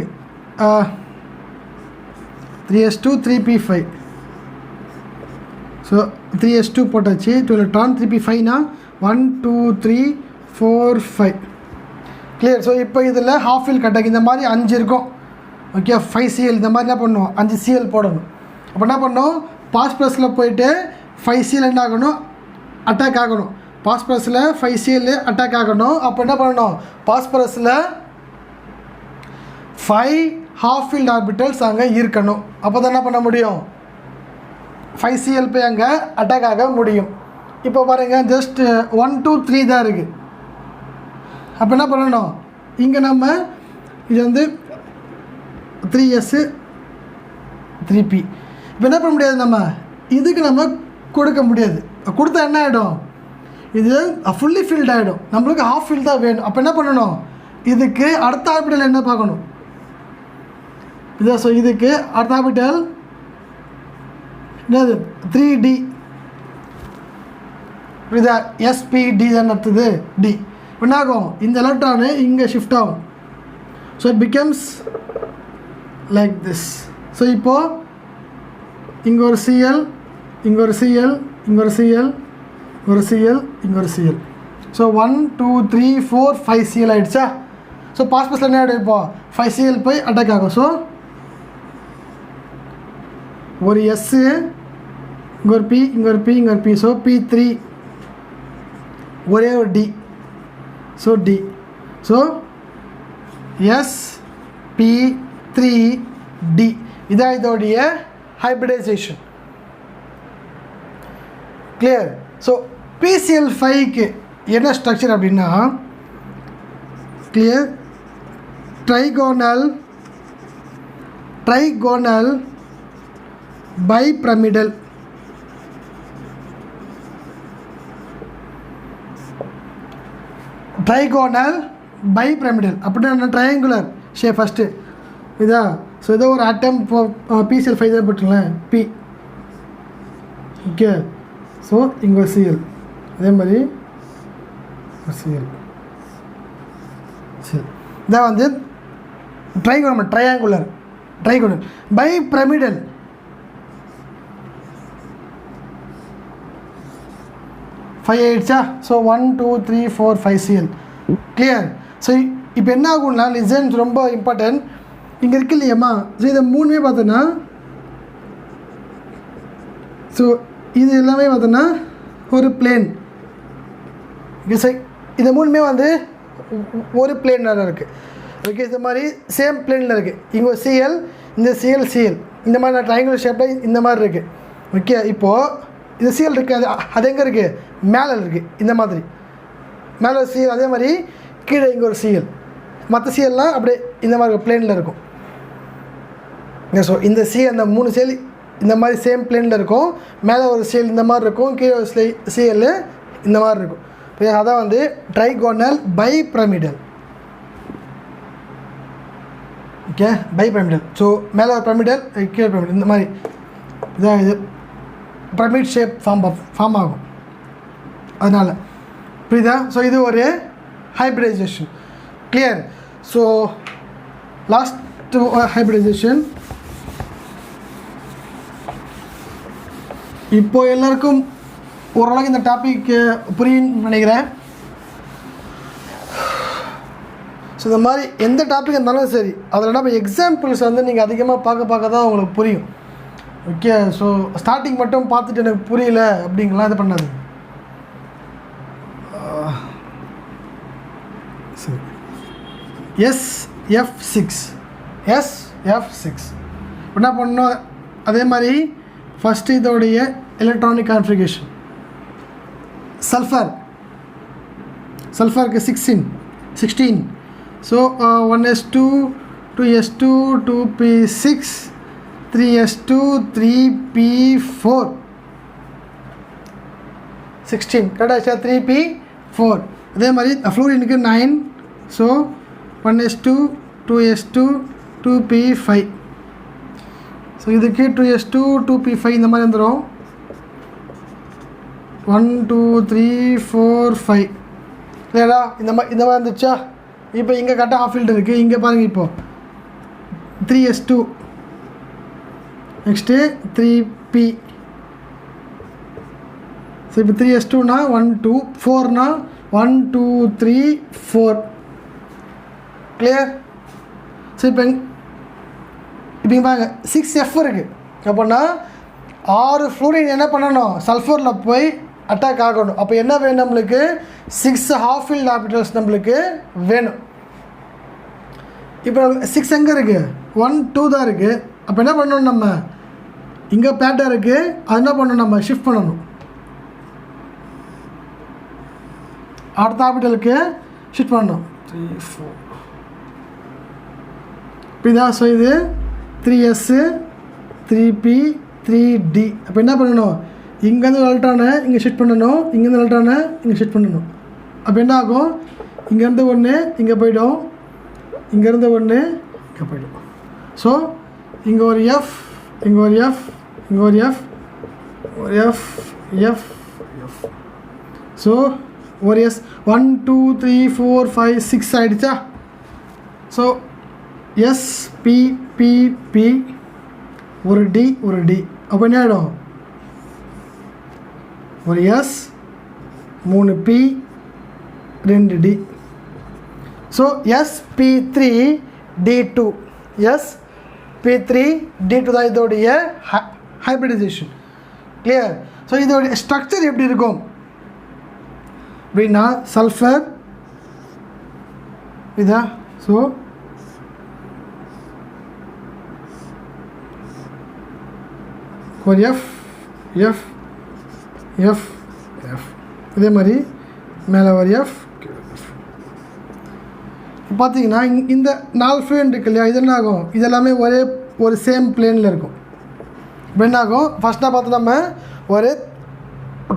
3s2 3p5. ஸோ 3s2 போட்டாச்சு, 2 electron. 3p5னா 1 2 3 4 5. Clear? So இப்போ இதில் ஹாஃப் ஃபில் கட்டாக்கி இந்த மாதிரி 5 இருக்கும். ஓகே, 5cl இந்த மாதிரி என்ன பண்ணணும், 5cl போடணும். அப்போ என்ன பண்ணணும், பாஸ்பரஸில் போயிட்டு 5cl என்ன ஆகணும், அட்டாக் ஆகணும். பாஸ்பரஸில் 5cl அட்டாக் ஆகணும். அப்போ என்ன பண்ணணும், பாஸ்பரஸில் 5 ஹாஃப் ஃபீல்ட் ஆர்பிட்டல்ஸ் அங்கே இருக்கணும். அப்போ தான் என்ன பண்ண முடியும், 5cl போய் அங்கே அட்டாக் ஆக முடியும். இப்போ பாருங்கள், ஜஸ்ட் 1 2 3 தான் இருக்குது. அப்போ என்ன பண்ணணும், இங்கே நம்ம இது வந்து 3s 3p. இப்போ என்ன பண்ண முடியாது, நம்ம இதுக்கு நம்ம கொடுக்க முடியாது. கொடுத்தா என்ன ஆகிடும், இது ஃபுல்லி ஃபில்ட் ஆகிடும். நம்மளுக்கு ஹாஃப் ஃபில் தான் வேணும். அப்போ என்ன பண்ணணும், இதுக்கு அடுத்த ஆர்பிட்டல் என்ன பார்க்கணும், இதான். ஸோ இதுக்கு அடுத்த ஆர்பிட்டல் என்னது 3d. இதா sp-d தான் அடுத்தது d. என்ன ஆகும், இந்த எலக்ட்ரானு இங்கே ஷிஃப்ட் ஆகும். So it becomes like this. So இப்போது இங்கே ஒரு cl, இங்கே ஒரு cl, இங்கே ஒரு cl, ஒரு cl, இங்கே ஒரு cl. ஸோ 1 2 3 4 5cl ஆகிடுச்சா. ஸோ பாஸ்பரஸில் என்ன ஆகிடும், இப்போ 5cl போய் அட்டாக் ஆகும். ஸோ ஒரு S, இங்கே ஒரு P, இங்கே ஒரு P, இங்கே ஒரு P. ஸோ P3 ஒரே ஒரு D. So D. So sp3d இதான் இதோடைய ஹைப்ரிடைசேஷன். கிளியர்? ஸோ PCl5க்கு என்ன ஸ்ட்ரக்சர் அப்படின்னா, clear, trigonal bipyramidal. Trigonal bipyramidal அப்படின்னா ட்ரையாங்குலர் ஷேப் ஃபஸ்ட்டு இதா. ஸோ ஏதோ ஒரு ஆட்டம் PCl5 தான் போட்டுங்களேன், P. ஓகே, ஸோ இங்கே ஒரு Cl, அதே மாதிரி ஒரு Cl. சரி, இதான் வந்து ட்ரையாங்குலர் பைபிரமிடல். 5 ஆயிடுச்சா? So 1 2 3 4 5 Cl clear. ஸோ இப்போ என்ன ஆகும்னா லிசன்ஸ் ரொம்ப இம்பார்ட்டன்ட். இங்கே இருக்கு இல்லையாம்மா, ஸோ இதை மூணுமே பார்த்தோன்னா, ஸோ இது எல்லாமே பார்த்தோன்னா ஒரு பிளேன். இந்த மூணுமே வந்து ஒரு பிளேனில் இருக்குது. ஓகே, இந்த மாதிரி சேம் பிளேனில் இருக்குது. இங்கே ஒரு Cl, இந்த Cl இந்த மாதிரி ட்ரையாங்குலர் ஷேப்பில் இந்த மாதிரி இருக்குது. ஓகே, இப்போது இந்த Cl இருக்குது, அது எங்கே இருக்குது? மேலே இருக்குது. இந்த மாதிரி மேலே ஒரு Cl, அதே மாதிரி கீழே இங்கே ஒரு Cl. மற்ற Clலாம் அப்படியே இந்த மாதிரி பிளேனில் இருக்கும். ஸோ இந்த Cl, அந்த 3 Cl இந்த மாதிரி சேம் பிளேனில் இருக்கும். மேலே ஒரு Cl இந்த மாதிரி இருக்கும், கீழே ஒரு Cl இந்த மாதிரி இருக்கும். இப்போ அதான் வந்து trigonal bipyramidal. Okay, bipyramidal. So மேலே ஒரு பிரமிடல், கீழே பிரமிடல், இந்த மாதிரி இதான் இது பிரமிட் ஷேப் ஃபார்ம் ஆகும். அதனால் புரியுதா? ஸோ இது ஒரு hybridization. Clear. So last hybridization. இப்போ எல்லாருக்கும் ஓரளவுக்கு இந்த டாபிக் புரியுன்னு நினைக்கிறேன். ஸோ இந்த மாதிரி எந்த டாபிக் இருந்தாலும் சரி, அதில் நம்ம எக்ஸாம்பிள்ஸ் வந்து நீங்கள் அதிகமாக பார்க்க தான் உங்களுக்கு புரியும். ஓகே, ஸோ ஸ்டார்டிங் மட்டும் பார்த்துட்டு எனக்கு புரியல அப்படிங்கலாம் இது பண்ணாது. சரி, SF6 என்ன பண்ணணும்? அதே மாதிரி ஃபஸ்ட்டு இதோடைய electronic configuration. சல்ஃபருக்கு 16. So 1s2 2s2 2p6 3s2 3p4 16 கரெக்டாக 3p4. அதே மாதிரி ஃப்ளூரினுக்கு 9. So 1s2 2s2 2p5. So இதுக்கு 2s2 2p5 இந்த மாதிரி வந்துடும். 1 2 3 4 5 இல்லைடா, இந்த மாதிரி இருந்துச்சா? இப்போ இங்கே கரெக்டாக ஆஃப் ஃபீல்டு இருக்குது. இங்கே பாருங்கள், இப்போது 3s2 நெக்ஸ்ட்டு 3p. ஸோ இப்போ 3s2னா 1 2, 4னா 1 2 3 4. கிளியர். ஸோ இப்போ இங்கே பாருங்க 6f இருக்குது. அப்படின்னா 6 ஃப்ளூரின் என்ன பண்ணணும்? சல்ஃபரில் போய் அட்டாக் ஆகணும். அப்போ என்ன வேணும் நம்மளுக்கு? 6 ஹாஃப் ஃபீல்ட் ஆர்பிட்டல்ஸ் நம்மளுக்கு வேணும். இப்போ 6 எங்கே இருக்குது? 1 2 தான் இருக்குது. அப்போ என்ன பண்ணணும்? நம்ம இங்கே பேட்டாக இருக்குது, அது என்ன பண்ணணும்? நம்ம ஷிஃப்ட் பண்ணணும் அடுத்த ஆர்பிட்டலுக்கு ஷிஃப்ட் பண்ணணும். 3 4 இப்படிதான். ஸோ இது 3s 3p 3d. அப்போ என்ன பண்ணணும்? இங்கேருந்து ஒரு எலக்ட்ரானை இங்கே ஷிஃப்ட் பண்ணணும், இங்கேருந்து எலக்ட்ரானை இங்கே ஷிஃப்ட் பண்ணணும். அப்போ என்ன ஆகும்? இங்கேருந்து ஒன்று இங்கே போய்டும், இங்கேருந்து ஒன்று இங்கே போய்டும். ஸோ இங்கே ஒரு எஃப், இங்கே ஒரு எஃப், இங்கே ஒரு எஃப், ஒரு எஃப் எஃப் எஃப். ஸோ ஒரு எஸ் 1 2 3 4 5 6 ஆகிடுச்சா? So s p p p ஒரு டி ஒரு டி. அப்போ என்ன ஆகிடும்? ஒரு S 3 B 2 D. So SP3 D2 SP3 D2 தான் இதோடைய ஹைப்ரிடைசேஷன். கிளியர். ஸோ இதோடைய ஸ்ட்ரக்சர் எப்படி இருக்கும் அப்படின்னா, சல்ஃபர் இதா. ஸோ ஒரு எஃப் எஃப் எஃப் எஃப், இதே மாதிரி மேலே ஒரு எஃப். பார்த்தீங்கன்னா இந்த 4 ஃப்ளூரின் இருக்கு இல்லையா, இது என்ன ஆகும்? இதெல்லாமே ஒரே ஒரு சேம் பிளேனில் இருக்கும். இப்போ என்ன ஆகும்? ஃபஸ்ட்டாக பார்த்து நம்ம ஒரு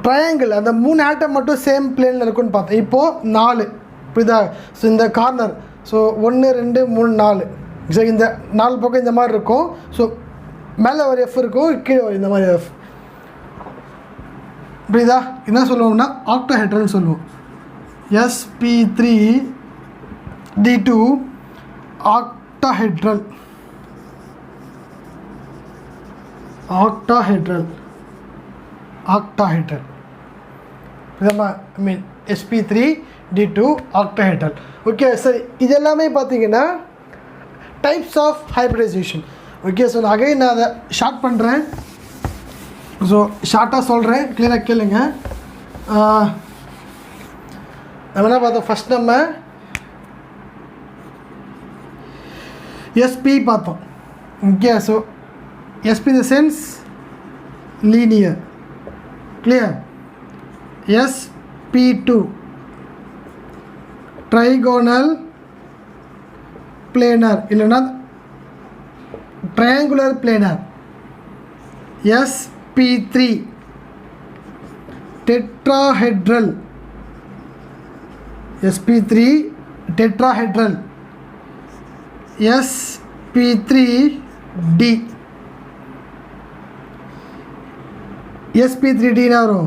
ட்ரையாங்கிள், அந்த 3 ஆட்டம் மட்டும் சேம் பிளேனில் இருக்குன்னு பார்த்தோம். இப்போது 4 புரியுதா? ஸோ இந்த கார்னர், ஸோ 1 2 3 4. ஸோ இந்த 4 பக்கம் இந்த மாதிரி இருக்கும். ஸோ மேலே ஒரு எஃப் இருக்கும், கீழே இந்த மாதிரி எஃப். புரியுதா? என்ன சொல்லுவோம்னா ஆக்டாஹெட்ரல்னு சொல்லுவோம். SP3 D2 octahedral. Octahedral I mean sp3d2 octahedral. Okay சரி, இது எல்லாமே பார்த்தீங்கன்னா types of hybridization. Okay so again நான் அதை ஷார்ட் பண்ணுறேன். ஸோ ஷார்ட்டாக சொல்கிறேன், கிளியராக கேளுங்க. நம்ம என்ன பார்த்தோம், ஃபஸ்ட் நம்ம sp பார்த்தோம். Okay so sp in the sense linear, clear. sp2 trigonal planar இல்லைனா triangular planar. sp3 tetrahedral, sp3 tetrahedral. sp3d, sp3d ना वरो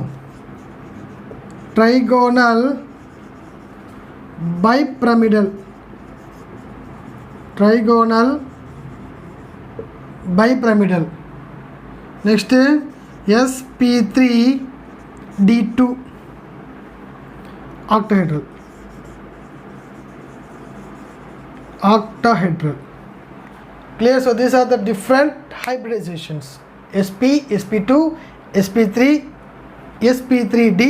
trigonal bipyramidal, trigonal bipyramidal. Next sp3d2 octahedral, octahedral. Clear? So these are the different hybridizations: sp, sp2, sp3, sp3d,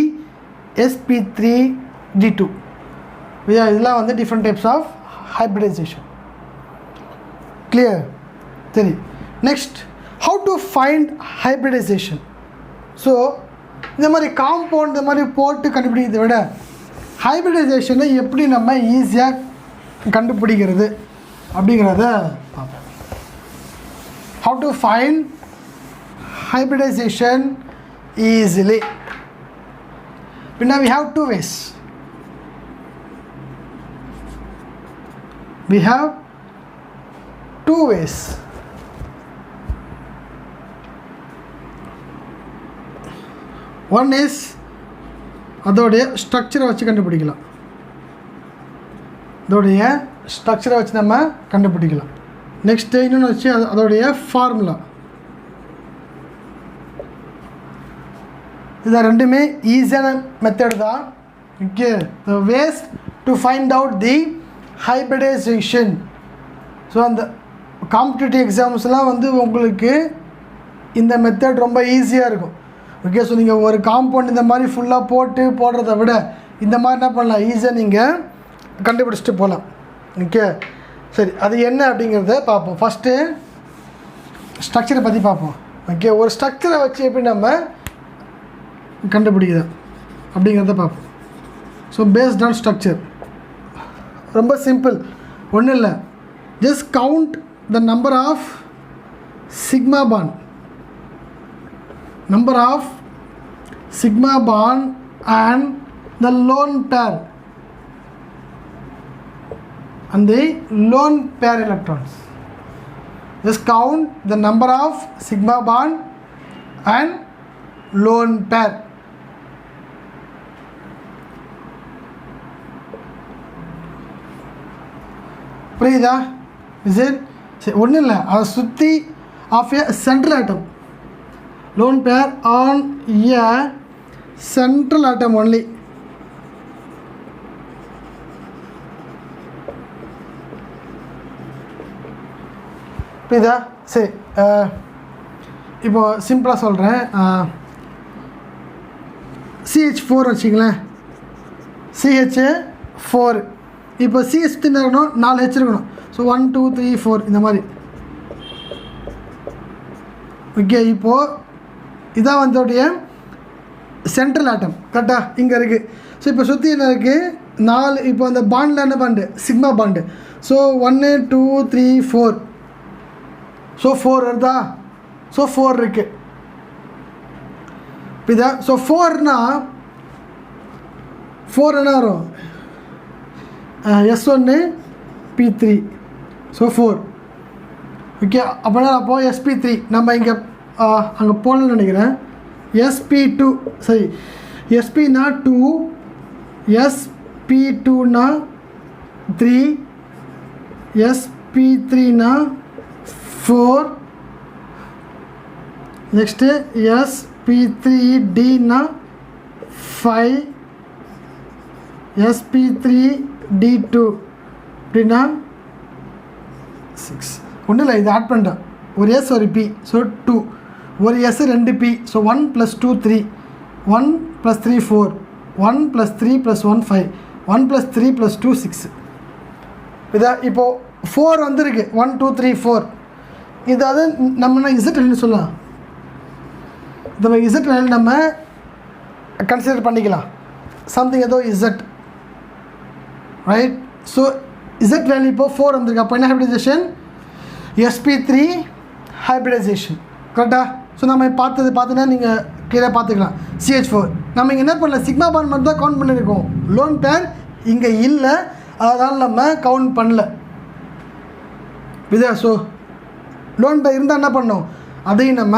sp3d2. Yeah, இதெல்லாம் வந்து different types of hybridization. Clear? சரி, next how to find hybridization. So இந்த மாதிரி compound இந்த மாதிரி போட்டு கண்டுபிடிக்கிறத விட ஹைப்ரிடைசேஷனை எப்படி நம்ம ஈஸியாக கண்டுபிடிக்கிறது அப்படிங்கிறத பார்ப்போம். How to find hybridization easily. Now we have two ways. We have two ways. One is அதோடைய ஸ்ட்ரக்சரை வச்சு கண்டுபிடிக்கலாம். அதோடைய ஸ்ட்ரக்சரை வச்சு நம்ம கண்டுபிடிக்கலாம். நெக்ஸ்ட் இன்னொன்று வச்சு அதோடைய ஃபார்முலா. இது ரெண்டுமே ஈஸியான மெத்தட் தான். Okay, the ways to find out the hybridization. So அந்த காம்படிட்டிவ் எக்ஸாம்ஸ்லாம் வந்து உங்களுக்கு இந்த மெத்தட் ரொம்ப ஈஸியாக இருக்கும். ஓகே, ஸோ நீங்கள் ஒரு காம்பவுண்ட் இந்த மாதிரி ஃபுல்லாக போடுறத விட இந்த மாதிரி என்ன பண்ணலாம், ஈஸியாக நீங்கள் கண்டுபிடிச்சிட்டு போகலாம். ஓகே சரி, அது என்ன அப்படிங்கிறத பார்ப்போம். ஃபஸ்ட்டு ஸ்ட்ரக்சரை பற்றி பார்ப்போம். ஓகே, ஒரு ஸ்ட்ரக்சரை வச்சு எப்படி நம்ம கண்டுபிடிக்குது அப்படிங்கிறத பார்ப்போம். ஸோ பேஸ்ட் ஆன் ஸ்ட்ரக்சர் ரொம்ப சிம்பிள், ஒன்றும் இல்லை. Just count the number of sigma bond, number of sigma bond and the lone pair and the lone pair electrons. Just count the number of sigma bond and lone pair. புரியுதா? is it ஒன்றும் இல்லை, அதை சுற்றி of a central atom, lone pair on a central atom only. புரியுதா? சரி, இப்போ சிம்பிளாக சொல்கிறேன். CH4 வச்சிங்களேன், CH4. இப்போ CH இருக்கணும், 4 H இருக்கணும். ஸோ 1 2 3 4 இந்த மாதிரி. ஓகே, இப்போது இதான் வந்தோடைய சென்ட்ரல் ஆட்டம், கரெக்டாக இங்கே இருக்குது. ஸோ இப்போ சுற்றி என்ன இருக்குது, 4. இப்போ அந்த பாண்டில் என்ன bond, sigma bond. So 1 2 3 4. So 4 வருதா? ஸோ 4 இருக்குது. இப்போ இதான். ஸோ 4னா 4 என்ன வரும், S1 P3. ஸோ 4. ஓகே, அப்படின்னா அப்போது sp3 நம்ம இங்கே அங்கே போகணும்னு நினைக்கிறேன். sp2 சரி, sp-னா 2, sp2-னா 3, sp3-னா 4, நெக்ஸ்ட்டு sp3d-னா 5 sp3d2 அப்படின்னா 6 ஒன்றும் இல்லை, இது ஆட் பண்ணுறேன். ஒரு எஸ் ஒரு பி, ஸோ 2, ஒரு எஸ் 2 பி, ஸோ 1 + 2 3, 1 + 3 4, 1 + 3 + 1 5, 1 + 3 + 2 6. இதை இப்போது 4 வந்துருக்கு, 1 2 3 4. இதாவது நம்ம இசட் வேல்யூன்னு சொல்லலாம். இந்த இசட் வேல்யூ நம்ம கன்சிடர் பண்ணிக்கலாம். சம்திங் ஏதோ Z, right? So Z value இப்போ 4 வந்திருக்கு. அப்போ என்ன ஹைப்ரிடைசேஷன்? sp3 ஹைப்ரிடைசேஷன், கரெக்டாக? ஸோ நம்ம பார்த்தீங்கன்னா நீங்கள் கிளியராக பார்த்துக்கலாம். CH4 நம்ம இங்கே என்ன பண்ணல, சிக்மா பாண்ட் மட்டும் தான் கவுண்ட் பண்ணியிருக்கோம். லோன் பேர் இங்கே இல்லை, அதனால் நம்ம கவுண்ட் பண்ணல. இதா ஸோ லோன் பேர் இருந்தால் என்ன பண்ணணும், அதையும் நம்ம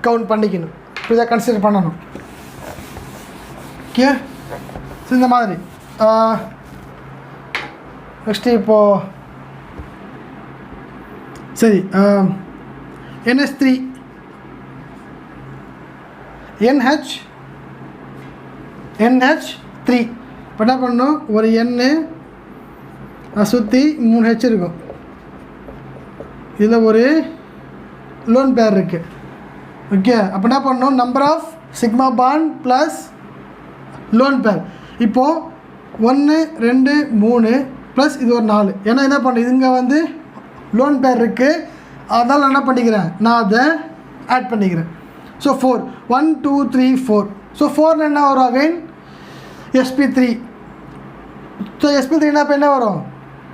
கவுண்ட் பண்ணிக்கணும். இதை கன்சிடர் பண்ணணும். ஓகே, ஸோ இந்த மாதிரி. நெக்ஸ்ட்டு இப்போது சரி, NH3 NH3 இப்போ என்ன பண்ணணும், ஒரு எண்ணு சுற்றி 3 H இருக்கும். இதில் ஒரு லோன் பேர் இருக்குது. ஓகே, அப்போ என்ன பண்ணணும், number of sigma bond plus lone pair. இப்போது 1 2 3 ப்ளஸ் இது ஒரு 4. ஏன்னா என்ன பண்ணு, இதுங்க வந்து லோன் பேர் இருக்குது, அதனால் நான் என்ன பண்ணிக்கிறேன், நான் அதை ஆட் பண்ணிக்கிறேன். ஸோ 4 1 2 3 4. ஸோ 4 என்ன வரும், அகைன் sp3. ஸோ sp3 என்ன வரும்,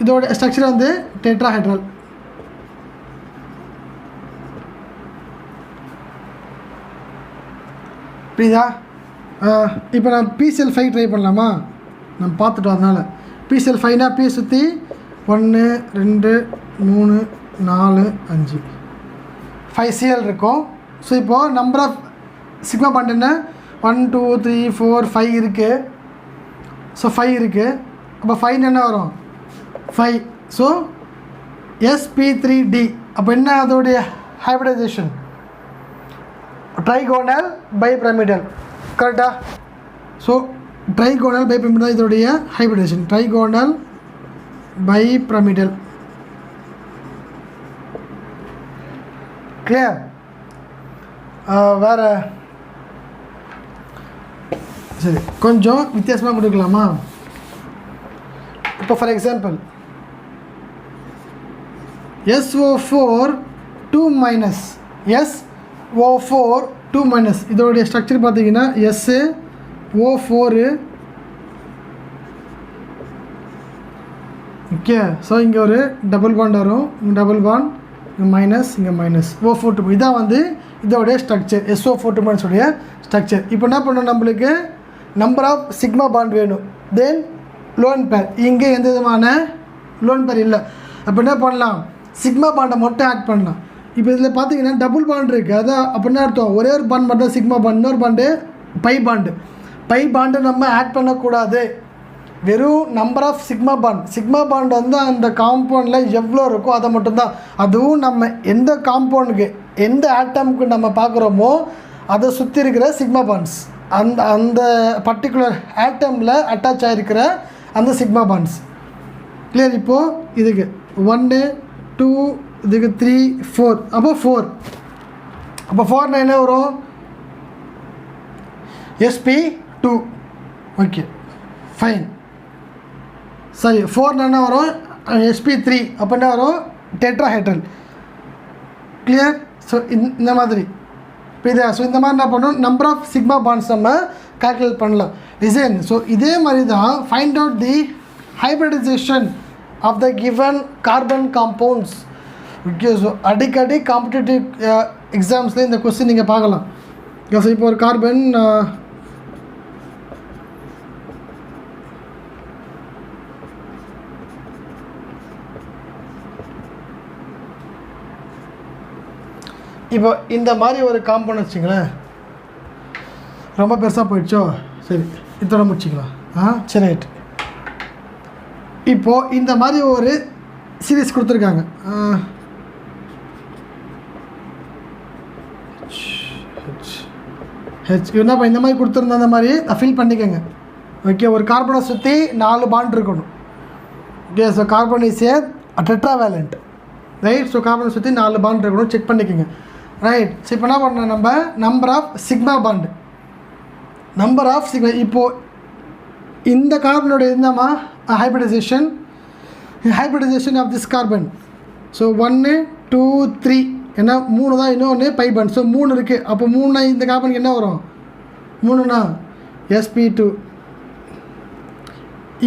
இதோட ஸ்ட்ரக்சர் வந்து டெட்ராஹைட்ரல். புரியுதா? இப்போ நான் PCl5 ட்ரை பண்ணலாமா? நம்ம பார்த்துட்டோம். அதனால் PCl5னா P சுற்றி 1 2 3 4 5 5Cl இருக்கும். ஸோ இப்போது நம்பர் ஆஃப் சிக்மா பாண்ட் என்ன, 1 2 3 4 5 இருக்குது. ஸோ 5 இருக்குது. அப்போ 5 என்ன வரும், 5. So sp3d. அப்போ என்ன அதோடைய ஹைப்ரிடைசேஷன், ட்ரைகோனல் பைபிரமிடல், கரெக்டாக? ஸோ ட்ரைகோனல் பைபிரமிடல் இதோடைய ஹைப்ரிடைசேஷன், ட்ரைகோனல் பைபிரமிடல். கிளியர்? வேறு சரி, கொஞ்சம் வித்தியாசமாக கொடுக்கலாமா? இப்போ ஃபார் எக்ஸாம்பிள் SO4 2- SO4 2- இதோடைய ஸ்ட்ரக்சர் பார்த்தீங்கன்னா SO4. ஓகே, ஸோ இங்கே ஒரு டபுள் பாண்ட் வரும், இங்கே டபுள் பாண்ட், இங்கே மைனஸ், இங்கே மைனஸ், O4 2. இதான் வந்து இதோடைய ஸ்ட்ரக்சர், SO4 2- உடைய ஸ்ட்ரக்சர். இப்போ என்ன பண்ணணும், நம்மளுக்கு நம்பர் ஆஃப் சிக்மா பாண்ட் வேணும், தென் லோன் பேர். இங்கே எந்த விதமான லோன் பேர் இல்லை. அப்போ என்ன பண்ணலாம், சிக்மா பாண்டை மட்டும் ஆட் பண்ணலாம். இப்போ இதில் பார்த்தீங்கன்னா டபுள் பாண்ட் இருக்குது. அதான் அப்போ என்ன அர்த்தம், ஒரே ஒரு பாண்ட் மட்டும் சிக்மா பாண்ட், இன்னொரு பாண்டு பை பாண்டு நம்ம ஆட் பண்ணக்கூடாது. வெறும் நம்பர் ஆஃப் சிக்மா பாண்ட் வந்து அந்த காம்பவுண்டில் எவ்வளோ இருக்கோ அதை மட்டும்தான். அதுவும் நம்ம எந்த காம்பவுண்டுக்கு, எந்த ஆட்டமுக்கு நம்ம பார்க்குறோமோ அதை சுற்றி இருக்கிற சிக்மா பாண்ட்ஸ், அந்த பர்டிகுலர் ஆட்டமில் அட்டாச் ஆகிருக்கிற அந்த சிக்மா பாண்ட்ஸ். கிளியர்? இப்போது இதுக்கு 1 2, இதுக்கு 3 4. அப்போ 4. அப்போ 4 என்ன வரும், sp2. Okay, fine. சரி, 4 என்ன வரும், sp3. அப்போ என்ன வரும், டெட்ராஹைட்ரல். கிளியர்? ஸோ இந்த மாதிரி இதே. ஸோ இந்த மாதிரி என்ன பண்ணணும், நம்பர் ஆஃப் சிக்மா பாண்ட்ஸ் நம்ம கால்குலேட் பண்ணலாம். டிசைன். ஸோ இதே மாதிரி தான் find out the hybridization of the given carbon compounds. Okay, so அடிக்கடி காம்படிட்டிவ் எக்ஸாம்ஸில் இந்த கொஸ்டின் நீங்கள் பார்க்கலாம். ஸோ இப்போ ஒரு கார்பன் இப்போ இந்த மாதிரி ஒரு காம்பவுண்ட் வச்சுங்களேன், ரொம்ப பெருசாக போயிடுச்சோ, சரி இதோட முடிச்சிக்கலாம். சரி ரைட். இப்போது இந்த மாதிரி ஒரு சீரீஸ் கொடுத்துருக்காங்க. ஹெச் என்னப்பா இந்த மாதிரி கொடுத்துருந்தா அந்த மாதிரி ஃபில் பண்ணிக்கோங்க. ஓகே, ஒரு கார்பனை சுற்றி 4 பாண்ட் இருக்கணும். Okay, so carbon is a tetravalent, right. So கார்பனை சுற்றி 4 பாண்ட் இருக்கணும், செக் பண்ணிக்கோங்க, ரைட். ஸோ இப்போ என்ன பண்ணணும், நம்ம number of sigma bond, number of sigma. இப்போது இந்த கார்பனோட என்னம்மா hybridization of this carbon. So 1 2 3 ஏன்னா 3 தான், இன்னொன்று பை பாண்ட். ஸோ 3 இருக்குது. அப்போ 3 இந்த கார்பனுக்கு என்ன வரும், 3னா sp2.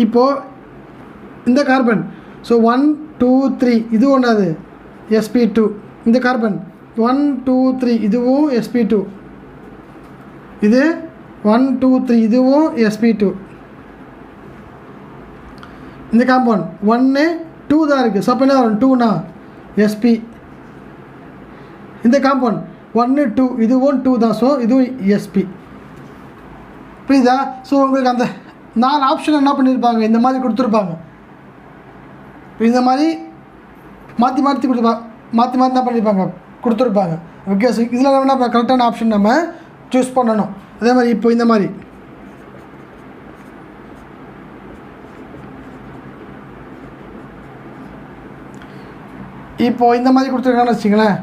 இப்போது இந்த கார்பன், ஸோ 1 2 3 இது ஒன்றாது sp2. இந்த கார்பன் 1 2 3 இதுவும் sp2, இது 1 2 3 இதுவும் sp2. இந்த காம்பவுண்ட் 1 2 தான் இருக்குது. ஸோ அப்போ என்ன வரும், 2னா sp. இந்த காம்பவுண்ட் 1 2 இதுவும் 2 தான். ஸோ இதுவும் sp. புரியுதா? ஸோ உங்களுக்கு அந்த 4 ஆப்ஷன் என்ன பண்ணியிருப்பாங்க, இந்த மாதிரி கொடுத்துருப்பாங்க. இந்த மாதிரி மாற்றி என்ன பண்ணியிருப்பாங்க, கொடுத்துருப்பாங்க. ஓகே, ஸோ இதில் என்ன கரெக்டான ஆப்ஷன் நம்ம சூஸ் பண்ணணும். அதே மாதிரி இப்போ இந்த மாதிரி கொடுத்துருக்காங்கன்னு வச்சுங்களேன்.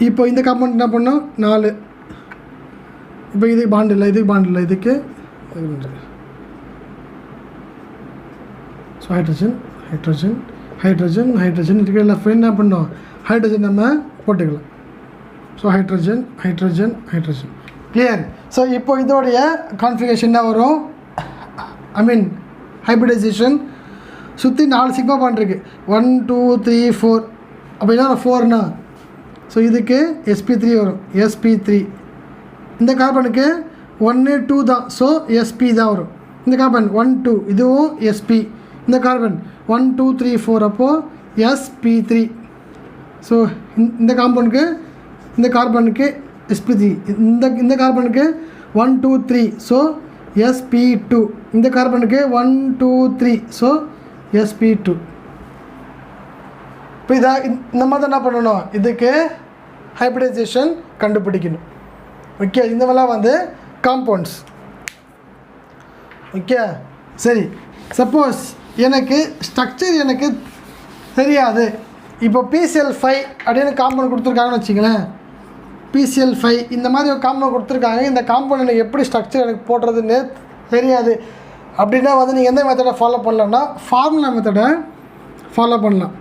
இப்போ இந்த காம்பவுண்ட் என்ன பண்ணோம், 4. இப்போ இதுக்கு பாண்ட் இல்லை, இதுக்கு ஸோ ஹைட்ரஜன் இதுக்கு எல்லாம் ஃப்ரெண்ட் என்ன பண்ணோம், ஹைட்ரஜன் நம்ம போட்டுக்கலாம். So hydrogen clear. ஸோ இப்போ இதோடைய கான்ஃபிகரேஷன் என்ன வரும், ஹைப்ரிடைசேஷன் சுற்றி 4 சிக்மா பாண்ட் இருக்குது. 1 2 3 4. அப்போ என்ன 4னா, ஸோ இதுக்கு sp3 வரும், sp3. இந்த கார்பனுக்கு 1 2 தான், ஸோ sp தான் வரும். இந்த கார்பன் 1 2 இதுவும் sp. இந்த கார்பன் 1 2 3 4 அப்போது sp3. ஸோ இந்த கார்பனுக்கு sp3. இந்த கார்பனுக்கு 1 2 3 ஸோ sp2. இந்த கார்பனுக்கு 1 2 3 ஸோ sp2. இப்போ இந்த மாதிரி என்ன பண்ணணும், இதுக்கு ஹைப்ரிடைசேஷன் கண்டுபிடிக்கணும். ஓகே, இதெல்லாம் வந்து காம்பவுண்ட்ஸ். ஓகே, சரி. சப்போஸ் எனக்கு ஸ்ட்ரக்சர் எனக்கு தெரியாது. இப்போ PCl5 அப்படின்னு காம்பவுண்ட் கொடுத்துருக்காங்கன்னு வச்சுங்களேன். PCl5 இந்த மாதிரி ஒரு காம்பவுண்ட் கொடுத்துருக்காங்க. இந்த காம்பவுண்ட் எனக்கு எப்படி ஸ்ட்ரக்சர் எனக்கு போடுறதுன்னு தெரியாது அப்படின்னா வந்து நீங்கள் எந்த மெத்தடை ஃபாலோ பண்ணலான்னா ஃபார்முலா மெத்தடை ஃபாலோ பண்ணலாம்.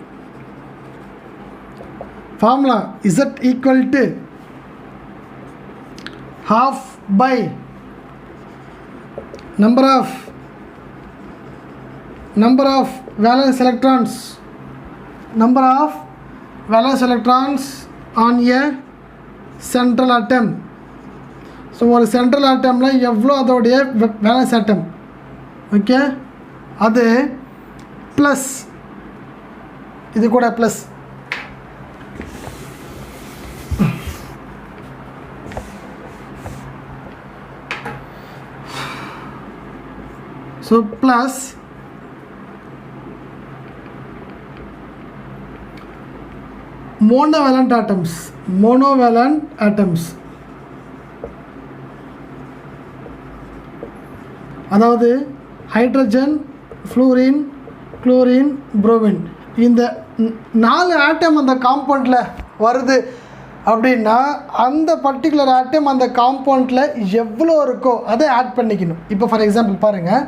Formula Z equal to half by number of valence electrons on a central atom. So ஒரு சென்ட்ரல் ஆட்டமில் எவ்வளோ அதோடைய வேலன்ஸ் ஆட்டம், ஓகே, அது ப்ளஸ் இது கூட plus. So plus monovalent atoms அதாவது ஹைட்ரஜன், ஃப்ளூரின், குளோரின், புரோமின் இந்த 4 ஆட்டம் அந்த காம்பவுண்டில் வருது அப்படின்னா அந்த பர்டிகுலர் ஆட்டம் அந்த காம்பவுண்டில் எவ்வளோ இருக்கோ அதை ஆட் பண்ணிக்கணும். இப்போ ஃபார் எக்ஸாம்பிள் பாருங்கள்,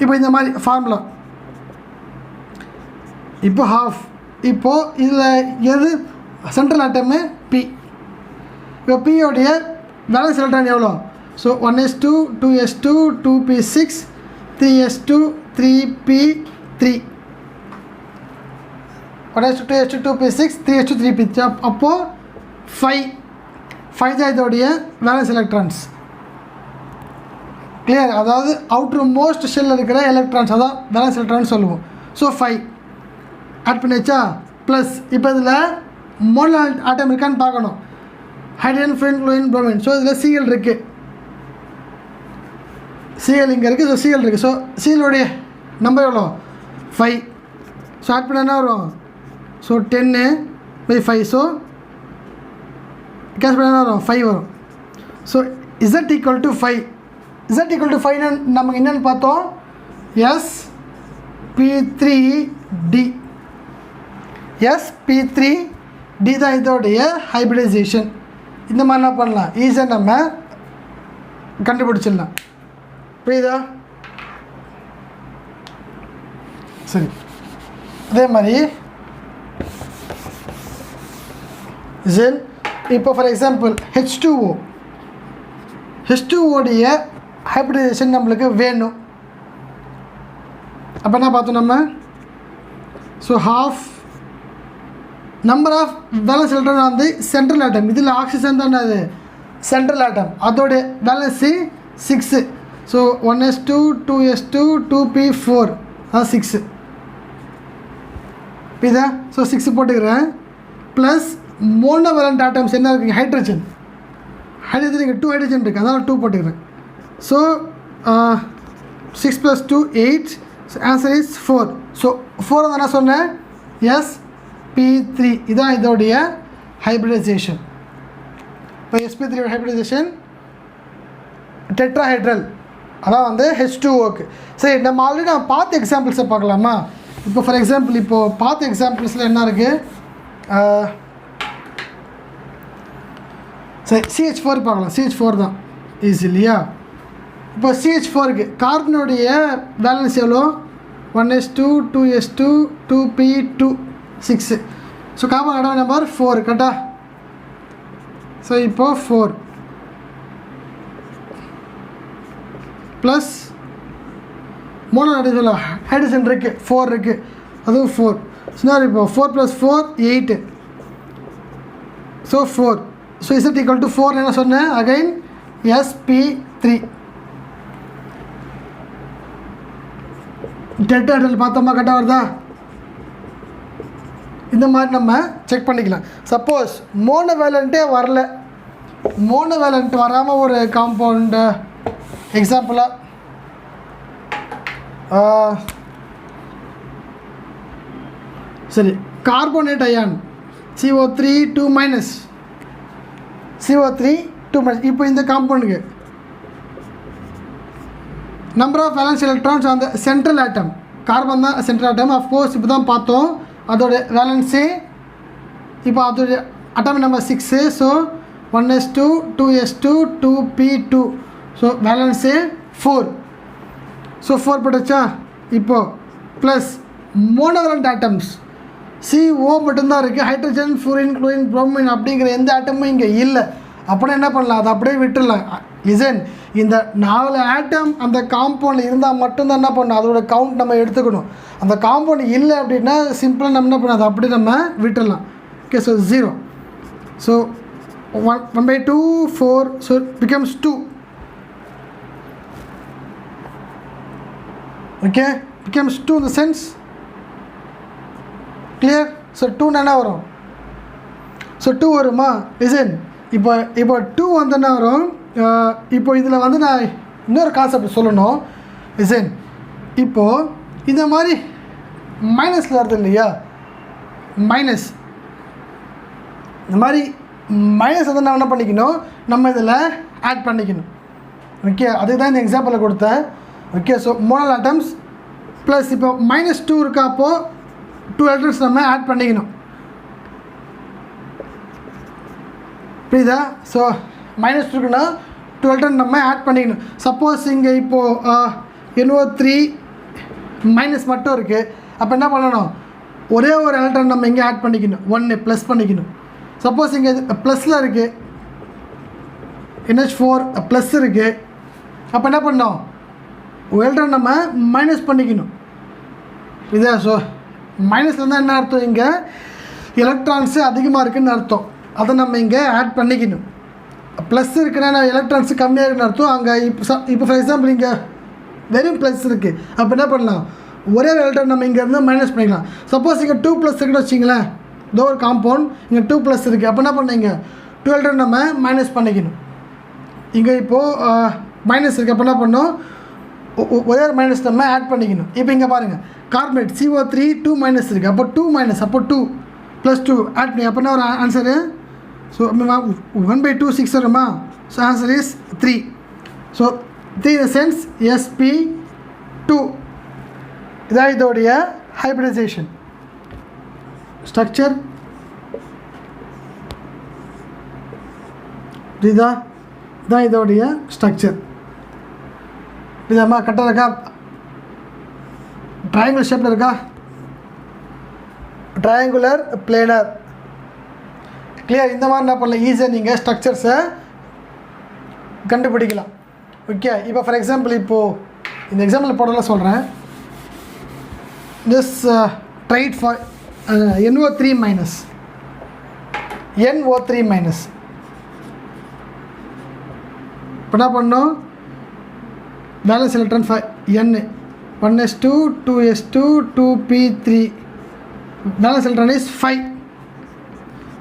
இப்போ இந்த மாதிரி ஃபார்முலா, இப்போ ஹாஃப். இப்போது இதில் எது சென்ட்ரல் ஆட்டமு பி. இப்போ பியோடைய வேலன்ஸ் எலக்ட்ரான் எவ்வளோ, so 1s2 2s2 2p6 3s2 3p3 1s2 2s2 2p6 3s2 3p3. அப்போது 5 தான் இதோடைய வேலன்ஸ் எலக்ட்ரான்ஸ். கிளியர்? அதாவது அவுட்ரு மோஸ்ட் ஷெல்லில் இருக்கிற எலக்ட்ரான்ஸ் அதான் வேலன்ஸ் எலக்ட்ரான்ஸ் சொல்லுவோம். ஸோ 5 ஆட் பண்ணியாச்சா, ப்ளஸ் இப்போ இதில் மோனல் ஆட்டம் இருக்கான்னு பார்க்கணும். Hydrogen, fluorine, chlorine, bromine. So இதில் Cl இருக்குது, Cl இங்கே இருக்குது. ஸோ Cl இருக்குது. ஸோ Cl-உடைய நம்பர் எவ்வளோ, 5. ஸோ ஆட் பண்ண என்ன வரும், ஸோ 10/5. ஸோ கேஸ் பண்ண என்ன வரும், 5 வரும். So Z equal to 5. Z equal to 5 நமக்கு என்னென்னு பார்த்தோம், sp3d. sp3d தான் இதோடைய ஹைப்ரிடைசேஷன். இந்த மாதிரி என்ன பண்ணலாம், ஈஸியாக நம்ம கண்டுபிடிச்சிடலாம். புரியுதா? சரி, அதே மாதிரி ஜென் இப்போ ஃபார் எக்ஸாம்பிள் H2O-உடைய ஹைப்ரிடைசேஷன் நம்மளுக்கு வேணும். அப்போ என்ன பார்த்தோம் நம்ம, so half number of valence electron வந்து சென்ட்ரல் ஆட்டம், இதில் ஆக்சிஜன் தான் அது சென்ட்ரல் ஆட்டம், அதோடைய வேலன்ஸு 6. ஸோ 1s2 2s2 2p4 அதான் 6. இதா ஸோ 6 போட்டுக்கிறேன். ப்ளஸ் மோனோவேலண்ட் ஆட்டம்ஸ் என்ன இருக்குங்க, ஹைட்ரஜன் இங்கே 2 ஹைட்ரஜன் இருக்குது, அதனால் 2 போட்டுக்கிறேன். So 6 + 2 8. So answer is 4. So 4 தான் நான் சொன்னேன், sp3 இதான் இதோடைய ஹைப்ரிடைசேஷன். இப்போ sp3 ஹைப்ரிடைசேஷன் டெட்ராஹைட்ரல், அதான் வந்து H2O-க்கு. சரி, நம்ம ஆல்ரெடி நான் பார்த்த எக்ஸாம்பிள்ஸை பார்க்கலாமா? இப்போ ஃபார் எக்ஸாம்பிள் இப்போது பார்த்த எக்ஸாம்பிள்ஸில் என்ன இருக்குது, சரி CH4 பார்க்கலாம். CH4 தான் ஈஸி இல்லையா? இப்போ CH4க்கு கார்பனுடைய பேலன்ஸ் எவ்வளோ, 1s2 2s2 2p2 6. So carbon atomic number 4 கரெக்டா? ஸோ இப்போது 4 ப்ளஸ் மோனோ ஹைட்ரஜன் இருக்குது 4 இருக்குது, அதுவும் 4. ஸோ இப்போ 4 + 4 8. So 4. So Z equal to 4 என்ன சொன்னேன், அகைன் sp3. டெட்ராஹைட்ரல் பார்த்தோமா, கரெக்டாக வருதா? இந்த மாதிரி நம்ம செக் பண்ணிக்கலாம். சப்போஸ் மோனோவேலண்ட்டே வரல, மோனோவேலண்ட் வராமல் ஒரு காம்பவுண்டு எக்ஸாம்பிளாக சரி கார்போனேட் அயான் CO3 2- CO3 2-. இப்போ இந்த காம்பவுண்டுக்கு நம்பர் ஆஃப் வேலன்ஸ் எலக்ட்ரான்ஸ் அந்த சென்ட்ரல் ஆட்டம், கார்பன் தான் சென்ட்ரல் ஆட்டம். அஃப்கோர்ஸ் இப்போ தான் பார்த்தோம் அதோட வேலன்ஸு, இப்போ அதோடைய atomic number 6. So 1s2 2s2 2p2. So valence 4. So 4 போட்டுச்சா? இப்போது ப்ளஸ் மோனோவேலண்ட் ஆட்டம்ஸ் CO மட்டும்தான் இருக்குது, ஹைட்ரஜன் ஃப்ளூரின் குளோரின் புரோமின் அப்படிங்கிற எந்த ஆட்டமும் இங்கே இல்லை. அப்படின்னா என்ன பண்ணலாம், அதை அப்படியே விட்டுடலாம். லிசன், இந்த 4 ஆட்டம் அந்த காம்பவுண்டில் இருந்தால் மட்டும்தான் என்ன பண்ணணும், அதோட கவுண்ட் நம்ம எடுத்துக்கணும். அந்த காம்பவுண்ட் இல்லை அப்படின்னா சிம்பிளாக நம்ம என்ன பண்ணணும், அதை அப்படியே நம்ம விட்டுடலாம். Okay, so 0. So 1/2 4. So becomes 2. Okay, becomes 2 in the sense clear. So 2 என்ன வரும், ஸோ 2 வருமா? லிசன், இப்போ 2 வந்து என்ன வரும், இப்போ இதில் வந்து நான் இன்னொரு கான்செப்ட் சொல்லணும். லிசன், இப்போது இந்த மாதிரி மைனஸில் வருது இல்லையா, மைனஸ், இந்த மாதிரி மைனஸ் வந்து நம்ம என்ன பண்ணிக்கணும், நம்ம இதில் ஆட் பண்ணிக்கணும். ஓகே, அதுக்கு தான் இந்த எக்ஸாம்பிளில் கொடுத்தேன். Okay, so Monal atoms plus இப்போ -2 இருக்கா, அப்போது 2 எலக்ட்ரான்ஸ் நம்ம ஆட் பண்ணிக்கணும். புரியுதா? ஸோ -2 இருக்குன்னா 2 எலக்ட்ரான் நம்ம ஆட் பண்ணிக்கணும். சப்போஸ் இங்கே இப்போது NO3 மைனஸ் மட்டும் இருக்குது, அப்போ என்ன பண்ணணும், ஒரே ஒரு எலக்ட்ரான் நம்ம இங்கே ஆட் பண்ணிக்கணும், 1 ப்ளஸ் பண்ணிக்கணும். சப்போஸ் இங்கே ப்ளஸில் இருக்குது, NH4 ப்ளஸ் இருக்குது, அப்போ என்ன பண்ணோம், ஒரு எலக்ட்ரான் நம்ம மைனஸ் பண்ணிக்கணும். இதா? ஸோ மைனஸில் இருந்தால் என்ன அர்த்தம், இங்கே எலக்ட்ரான்ஸு அதிகமாக இருக்குதுன்னு அர்த்தம், அதை நம்ம இங்கே ஆட் பண்ணிக்கணும். ப்ளஸ் இருக்குன்னா எலக்ட்ரான்ஸு கம்மியாக இருக்குன்னு அர்த்தம். அங்கே இப்போ ஃபார் எக்ஸாம்பிள் இங்கே வெறும் ப்ளஸ் இருக்குது, அப்போ என்ன பண்ணலாம், ஒரே எலக்ட்ரான் நம்ம இங்கேருந்து மைனஸ் பண்ணிக்கலாம். சப்போஸ் இங்கே 2 ப்ளஸ் இருக்குன்னு வச்சிங்களேன், இதோ ஒரு காம்பவுண்ட் இங்கே 2 ப்ளஸ் இருக்குது, அப்போ என்ன பண்ணீங்க, 2 எலக்ட்ரான் நம்ம மைனஸ் பண்ணிக்கணும். இங்கே இப்போது மைனஸ் இருக்குது, அப்போ என்ன பண்ணோம், ஒரே ஒரு மைனஸ் நம்ம ஆட் பண்ணிக்கணும். இப்போ இங்கே பாருங்கள், கார்பனேட் CO3 2- இருக்குது, அப்போ 2- அப்போ 2 + 2 ஆட் பண்ணி, அப்போ என்ன ஒரு ஆன்சரு, ஸோ 1/2 6 வருமா? So answer is 3. So 3 in the sense sp2 இதான் இதோடைய ஹைப்ரிடைசேஷன் ஸ்ட்ரக்சர். இதுதான் இதோடைய ஸ்ட்ரக்சர். இதாம்மா கரெக்டாக இருக்கா? ட்ரையாங்குலர் ஷேப்பில் இருக்கா? ட்ரையாங்குலர் பிளேனர். கிளியர்? இந்த மாதிரி என்ன பண்ணலாம், ஈஸியாக நீங்கள் ஸ்ட்ரக்சர்ஸை கண்டுபிடிக்கலாம். ஓகே, இப்போ ஃபார் எக்ஸாம்பிள் இப்போது இந்த எக்ஸாம்பிள் போடலாம் சொல்கிறேன். This tried for NO3 minus NO3 minus. இப்போ என்ன பண்ணோம், valence electron N 1s2 2s2 2p3 valence electron is 5.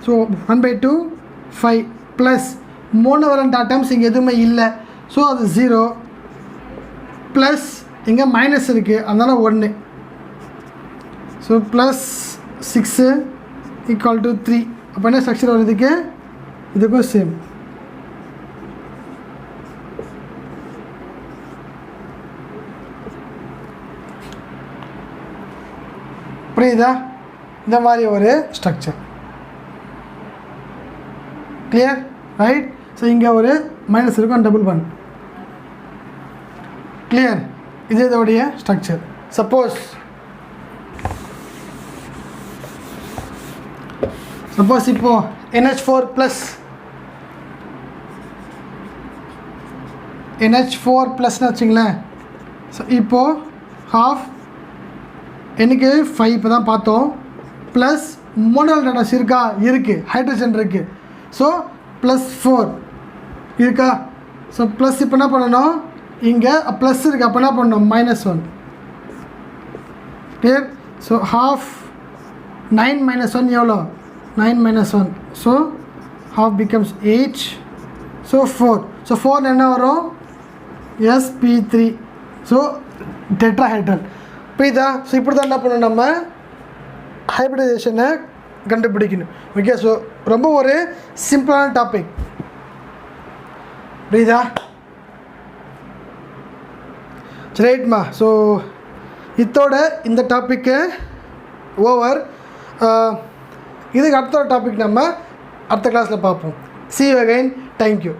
So 1/2 5 plus monovalent atoms இங்கே எதுவுமே இல்லை, ஸோ அது 0 ப்ளஸ் இங்கே மைனஸ் இருக்குது அதனால் 1. So plus 6 equal to 3. அப்போ என்ன ஸ்ட்ரக்சர் வருதுக்கு இதுக்கும் சேம். புரியுதா? இந்த மாதிரி ஒரு ஸ்ட்ரக்சர். கிளியர்? ரைட். ஸோ இங்கே ஒரு மைனஸ் இருக்கும், டபுள் 1. கிளியர்? இது இதோடைய ஸ்ட்ரக்சர். சப்போஸ் இப்போது NH4 ப்ளஸ் ப்ளஸ்ன்னு வச்சுங்களேன். ஸோ இப்போது ஹாஃப் எனக்கு 5 இப்போ தான் பார்த்தோம், ப்ளஸ் மோனோவலண்ட் ஆட்டம்ஸ் இருக்கா? இருக்குது, ஹைட்ரஜன் இருக்குது. ஸோ +4 இருக்கா? ஸோ ப்ளஸ் இப்போ என்ன பண்ணணும், இங்கே ப்ளஸ் இருக்குது, அப்போ என்ன பண்ணணும் -1. கிளியர்? ஸோ ஹாஃப் 9 - 1 எவ்வளோ? 9 - 1. So half becomes 8. So 4. So 4 என்ன வரும்? sp3. So tetrahedral. புரியுதா? ஸோ இப்படி தான் என்ன பண்ணணும், நம்ம ஹைப்ரிடைசேஷனை கண்டுபிடிக்கணும். ஓகே, ஸோ ரொம்ப ஒரு சிம்பிளான டாபிக். புரியுதா? ரைட்மா. ஸோ இதோட இந்த டாப்பிக்கு ஓவர். இதுக்கு அடுத்த டாபிக் நம்ம அடுத்த கிளாஸில் பார்ப்போம். See you again. Thank you.